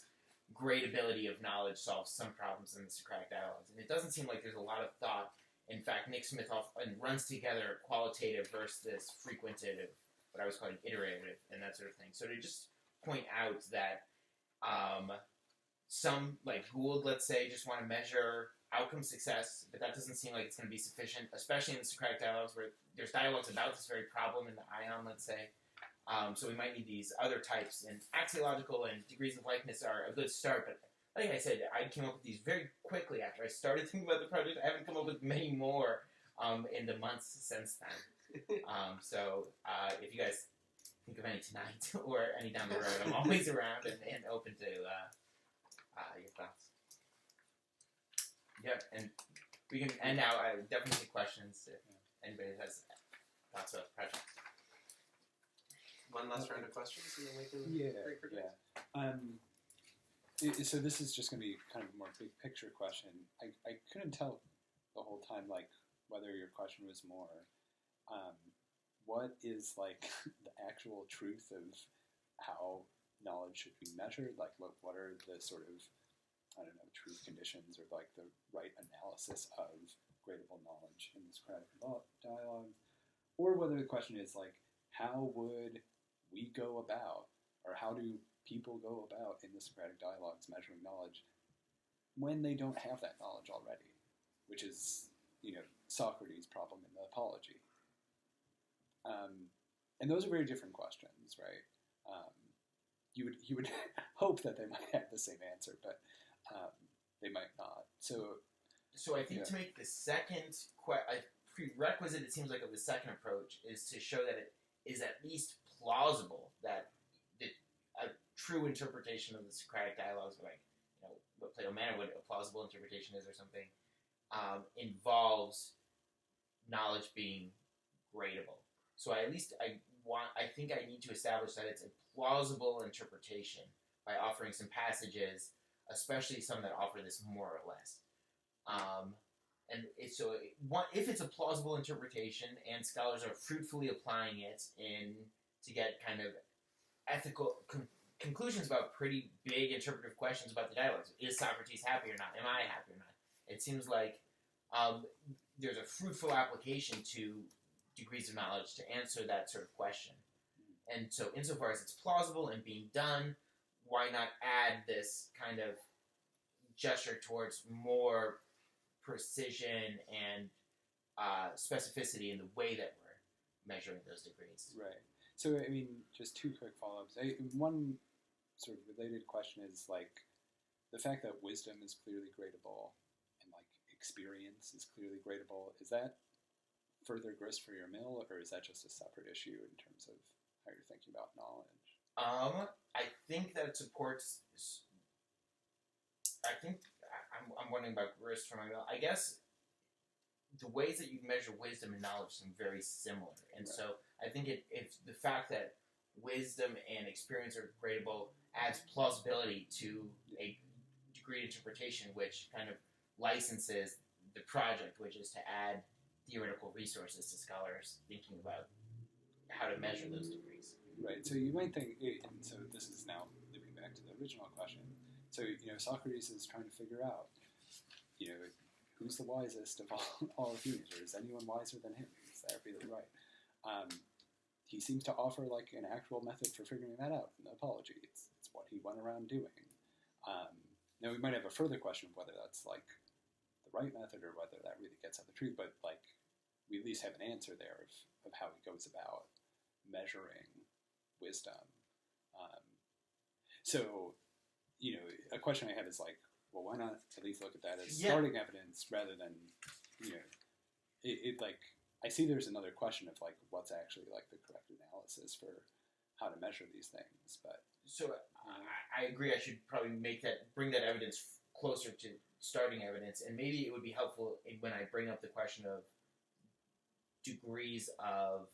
gradability of knowledge solves some problems in the Socratic dialogues. And it doesn't seem like there's a lot of thought. In fact, Nick Smith often runs together qualitative versus this frequentative, what I was calling iterative, and that sort of thing. So to just point out that some, like Gould, let's say, just want to measure outcome success, but that doesn't seem like it's going to be sufficient, especially in the Socratic dialogues where there's dialogues about this very problem in the ion, let's say. So we might need these other types, and axiological and degrees of likeness are a good start, but like I said, I came up with these very quickly after I started thinking about the project. I haven't come up with many more in the months since then. So if you guys think of any tonight or any down the road, I'm always around and open to your thoughts. Yep, and we can end now. I would definitely take questions if anybody has thoughts about the project. One last round of questions, and then we can break for drinks. So this is just going to be kind of a more big picture question. I couldn't tell the whole time, like, whether your question was more, what is, like, the actual truth of how knowledge should be measured? Like, what are the sort of, I don't know, truth conditions or, like, the right analysis of gradable knowledge in the Socratic dialogues? Or whether the question is, like, how would we go about, or how do people go about in the Socratic dialogues measuring knowledge when they don't have that knowledge already, which is, Socrates' problem in the Apology. And those are very different questions, right? You would hope that they might have the same answer, but they might not. So I think to make the second prerequisite, it seems like, of the second approach is to show that it is at least plausible that a true interpretation of the Socratic dialogues, like what Plato meant, what a plausible interpretation is or something, involves knowledge being gradable. So I think I need to establish that it's a plausible interpretation by offering some passages, especially some that offer this more or less. If it's a plausible interpretation and scholars are fruitfully applying it to get kind of ethical conclusions about pretty big interpretive questions about the dialogues. Is Socrates happy or not? Am I happy or not? It seems like there's a fruitful application to degrees of knowledge to answer that sort of question. And so insofar as it's plausible and being done, why not add this kind of gesture towards more precision and specificity in the way that we're measuring those degrees? Right. So, I mean, just two quick follow-ups. One sort of related question is, like, the fact that wisdom is clearly gradable and, like, experience is clearly gradable, is that further grist for your mill, or is that just a separate issue in terms of how you're thinking about knowledge? I think that it supports... I'm wondering about grist for my mill. I guess the ways that you measure wisdom and knowledge seem very similar. And right. So I think if the fact that wisdom and experience are gradable adds plausibility to a degree of interpretation, which kind of licenses the project, which is to add theoretical resources to scholars thinking about how to measure those degrees. Right. So you might think, and so this is now looping back to the original question. So, Socrates is trying to figure out, who's the wisest of all humans, or is anyone wiser than him? Is that really right? he seems to offer like an actual method for figuring that out in the apology. It's what he went around doing. Now we might have a further question of whether that's like the right method or whether that really gets at the truth, but like we at least have an answer there of how he goes about measuring wisdom. So, you know, a question I have is like, well, why not at least look at that as starting evidence rather than, you know, it like, I see there's another question of like, what's actually like the correct analysis for how to measure these things, but. So I agree. I should probably bring that evidence closer to starting evidence, and maybe it would be helpful when I bring up the question of degrees of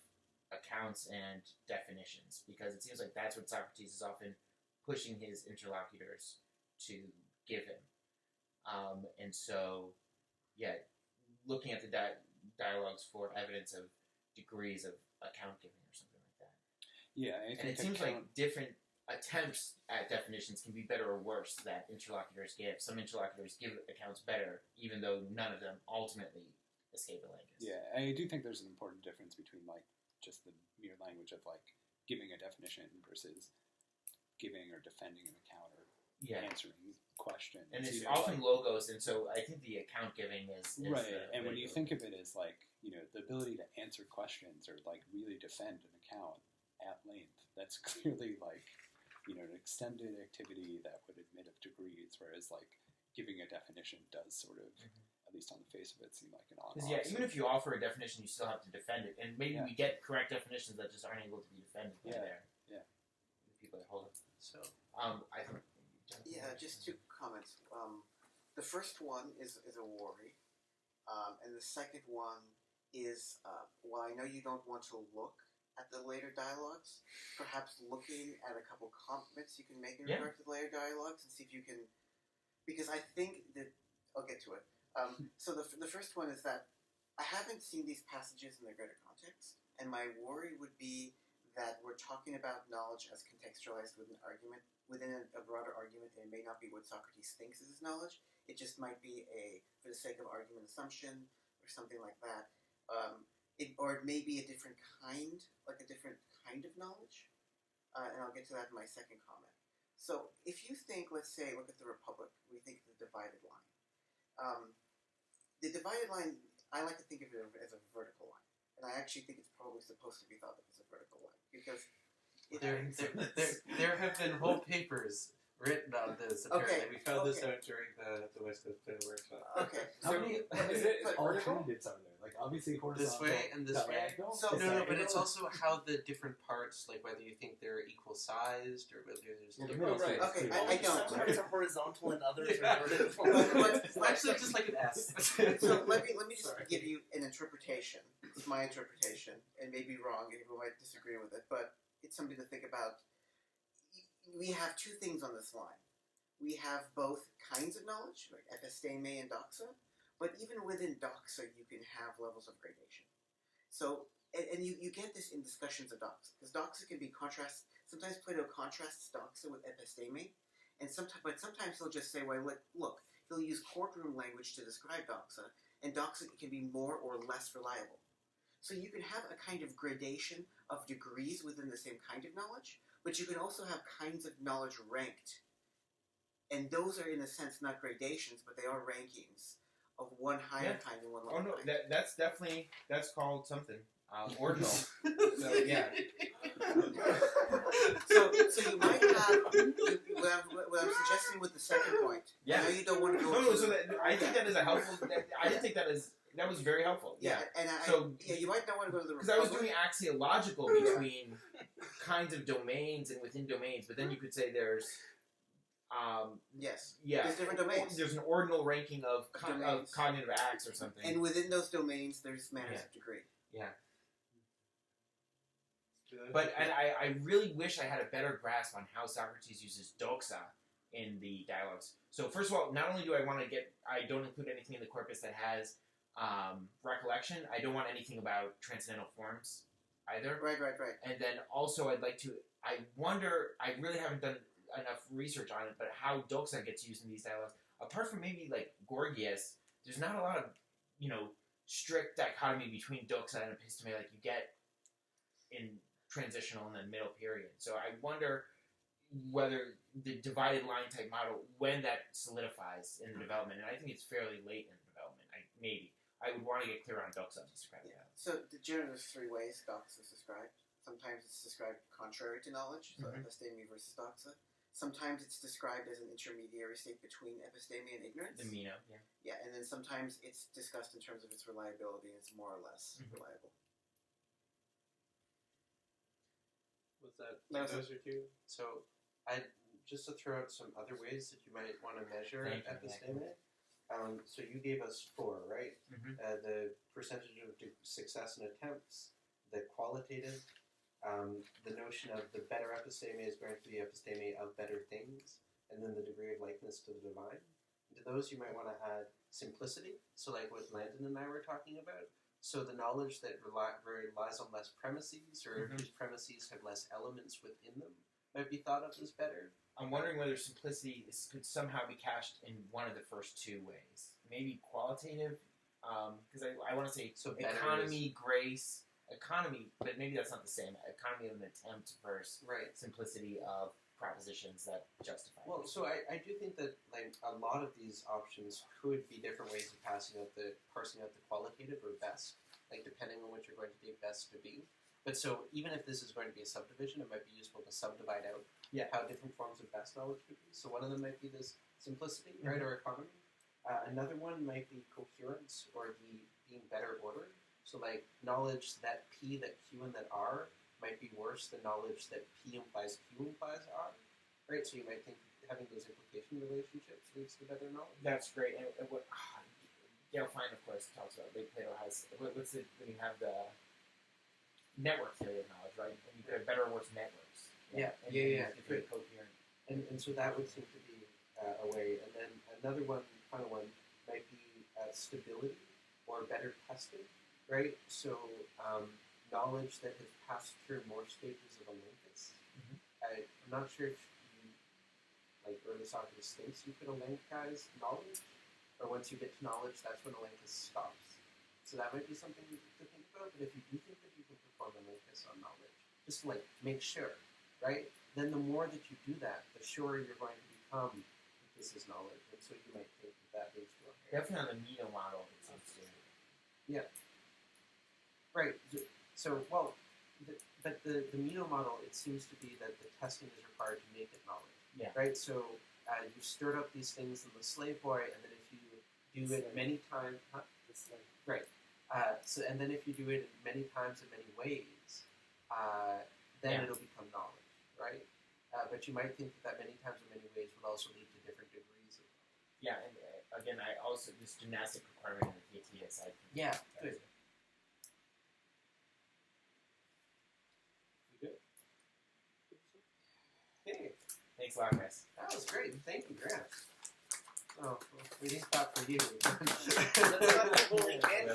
accounts and definitions, because it seems like that's what Socrates is often pushing his interlocutors to give him. And so, yeah, looking at the dialogues for evidence of degrees of account giving or something like that. Yeah, and it seems like different attempts at definitions can be better or worse that interlocutors give. Some interlocutors give accounts better, even though none of them ultimately escape the language. Yeah, I do think there's an important difference between like just the mere language of like giving a definition versus giving or defending an account or answering questions. And it's often logos, and so I think the account giving is right. And when you think of it as like, you know, the ability to answer questions or like really defend an account at length, that's clearly like, you know, an extended activity that would admit of degrees, whereas like giving a definition does sort of, at least on the face of it, seem like an on-off. Yeah, even if you offer a definition, you still have to defend it, and maybe we get correct definitions that just aren't able to be defended by the people that hold it. So, I think. Yeah, just 2 comments. The first one is a worry, and the second one is while I know you don't want to look at the later dialogues, perhaps looking at a couple compliments you can make in regard to the later dialogues and see if you can, because I think that I'll get to it. So the first one is that I haven't seen these passages in their greater context, and my worry would be that we're talking about knowledge as contextualized within a broader argument, and it may not be what Socrates thinks is his knowledge. It just might be for the sake of argument, assumption, or something like that. Or it may be a different kind of knowledge. And I'll get to that in my second comment. So if you think, let's say, look at the Republic, we think the divided line. The divided line, I like to think of it as a vertical line. And I actually think it's probably supposed to be thought of as a vertical line, because there have been whole papers written on this. Apparently, we found this out during the West Coast Plan workshop. Okay, How many is it alternatives are there? Like obviously horizontal, this way and this way. No, but it's also how the different parts, like whether you think they're equal sized or whether there's different. Right. Okay, I don't. Some parts are horizontal and others are vertical. It's actually just like an S. So let me just give you an interpretation. It's my interpretation, and may be wrong, and people might disagree with it, but it's something to think about. We have 2 things on this line. We have both kinds of knowledge, like episteme and doxa, but even within doxa, you can have levels of gradation. So, and you get this in discussions of doxa, because doxa can be contrast. Sometimes Plato contrasts doxa with episteme, but sometimes he'll just say, well, look, he'll use courtroom language to describe doxa, and doxa can be more or less reliable. So you can have a kind of gradation of degrees within the same kind of knowledge, but you can also have kinds of knowledge ranked. And those are, in a sense, not gradations, but they are rankings of one higher kind and one lower kind. Oh, no, that's called something. Ordinal. So, yeah. So you might have, what I'm suggesting with the second point. Yeah. I know you don't want to go I think that is a helpful, I didn't think that was very helpful. Yeah, and you might not want to go to the because I was doing axiological between kinds of domains and within domains, but then you could say there's there's different domains. There's an ordinal ranking of cognitive acts or something, and within those domains, there's manners of degree. Yeah. But I really wish I had a better grasp on how Socrates uses doxa in the dialogues. So first of all, not only do I want to I don't include anything in the corpus that has recollection. I don't want anything about transcendental forms either. Right. And then also I really haven't done enough research on it, but how doxa gets used in these dialogues. Apart from maybe like Gorgias, there's not a lot of, strict dichotomy between doxa and episteme like you get in transitional and then middle period. So I wonder whether the divided line type model, when that solidifies in the development, and I think it's fairly late in the development. I would want to get clear on doxa and Socratic. Yeah. So generally there's three ways doxa is described. Sometimes it's described contrary to knowledge, so episteme versus doxa. Sometimes it's described as an intermediary state between episteme and ignorance. The Meno, yeah. Yeah, and then sometimes it's discussed in terms of its reliability, and it's more or less reliable. Was that That's Those are two. so? Just to throw out some other ways that you might want to measure Thank you, episteme. So you gave us 4, right? The percentage of success in attempts, the qualitative, the notion of the better episteme is going to be episteme of better things, and then the degree of likeness to the divine. To those, you might want to add simplicity. So, like what Landon and I were talking about. So the knowledge that relies on less premises, or whose premises have less elements within them, might be thought of as better. I'm wondering whether simplicity could somehow be cached in one of the first two ways. Maybe qualitative, because I want to say economy, grace, economy, but maybe that's not the same. Economy of an attempt versus simplicity of propositions that justify. Well, so I do think that like a lot of these options could be different ways of parsing out the qualitative or best, like depending on what you're going to take best to be. But so even if this is going to be a subdivision, it might be useful to subdivide out how different forms of best knowledge could be. So one of them might be this simplicity, right, or economy. Another one might be coherence, or being better ordered. So like knowledge that P, that Q, and that R might be worse than knowledge that P implies Q implies R, right? So you might think having those implication relationships leads to better knowledge. That's great. And what Gail Fine, of course, talks about. Big Plato has what's it when you have the network theory of knowledge, right? And you could have better or worse networks. Yeah. It's very coherent. And so that would seem to be a way. And then another one, final one, might be stability or better testing, right? So knowledge that has passed through more stages of a lincus. I'm not sure if you, like early Socrates thinks you could elenchize knowledge, or once you get to knowledge, that's when a lincus stops. So that might be something to think about. But if you do think that you can perform a lincus on knowledge, just like make sure, right? Then the more that you do that, the surer you're going to become that this is knowledge. And so you might think that leads to a Definitely on the Meno model, it seems to. Yeah. Right. So, well, but the Meno model, it seems to be that the testing is required to make it knowledge. Yeah. Right? So you stirred up these things in the slave boy, and then if you do it many times... Right. So, and then if you do it many times in many ways, then it'll become knowledge, right? But you might think that many times in many ways would also lead to different degrees of knowledge. Yeah, and again, I also, this gymnastic requirement in the PATS, I think. Yeah, good. You good? Okay. Thanks a lot, guys. That was great. Thank you, Grant. Oh, well, we didn't stop for you. Let's not bully Ken.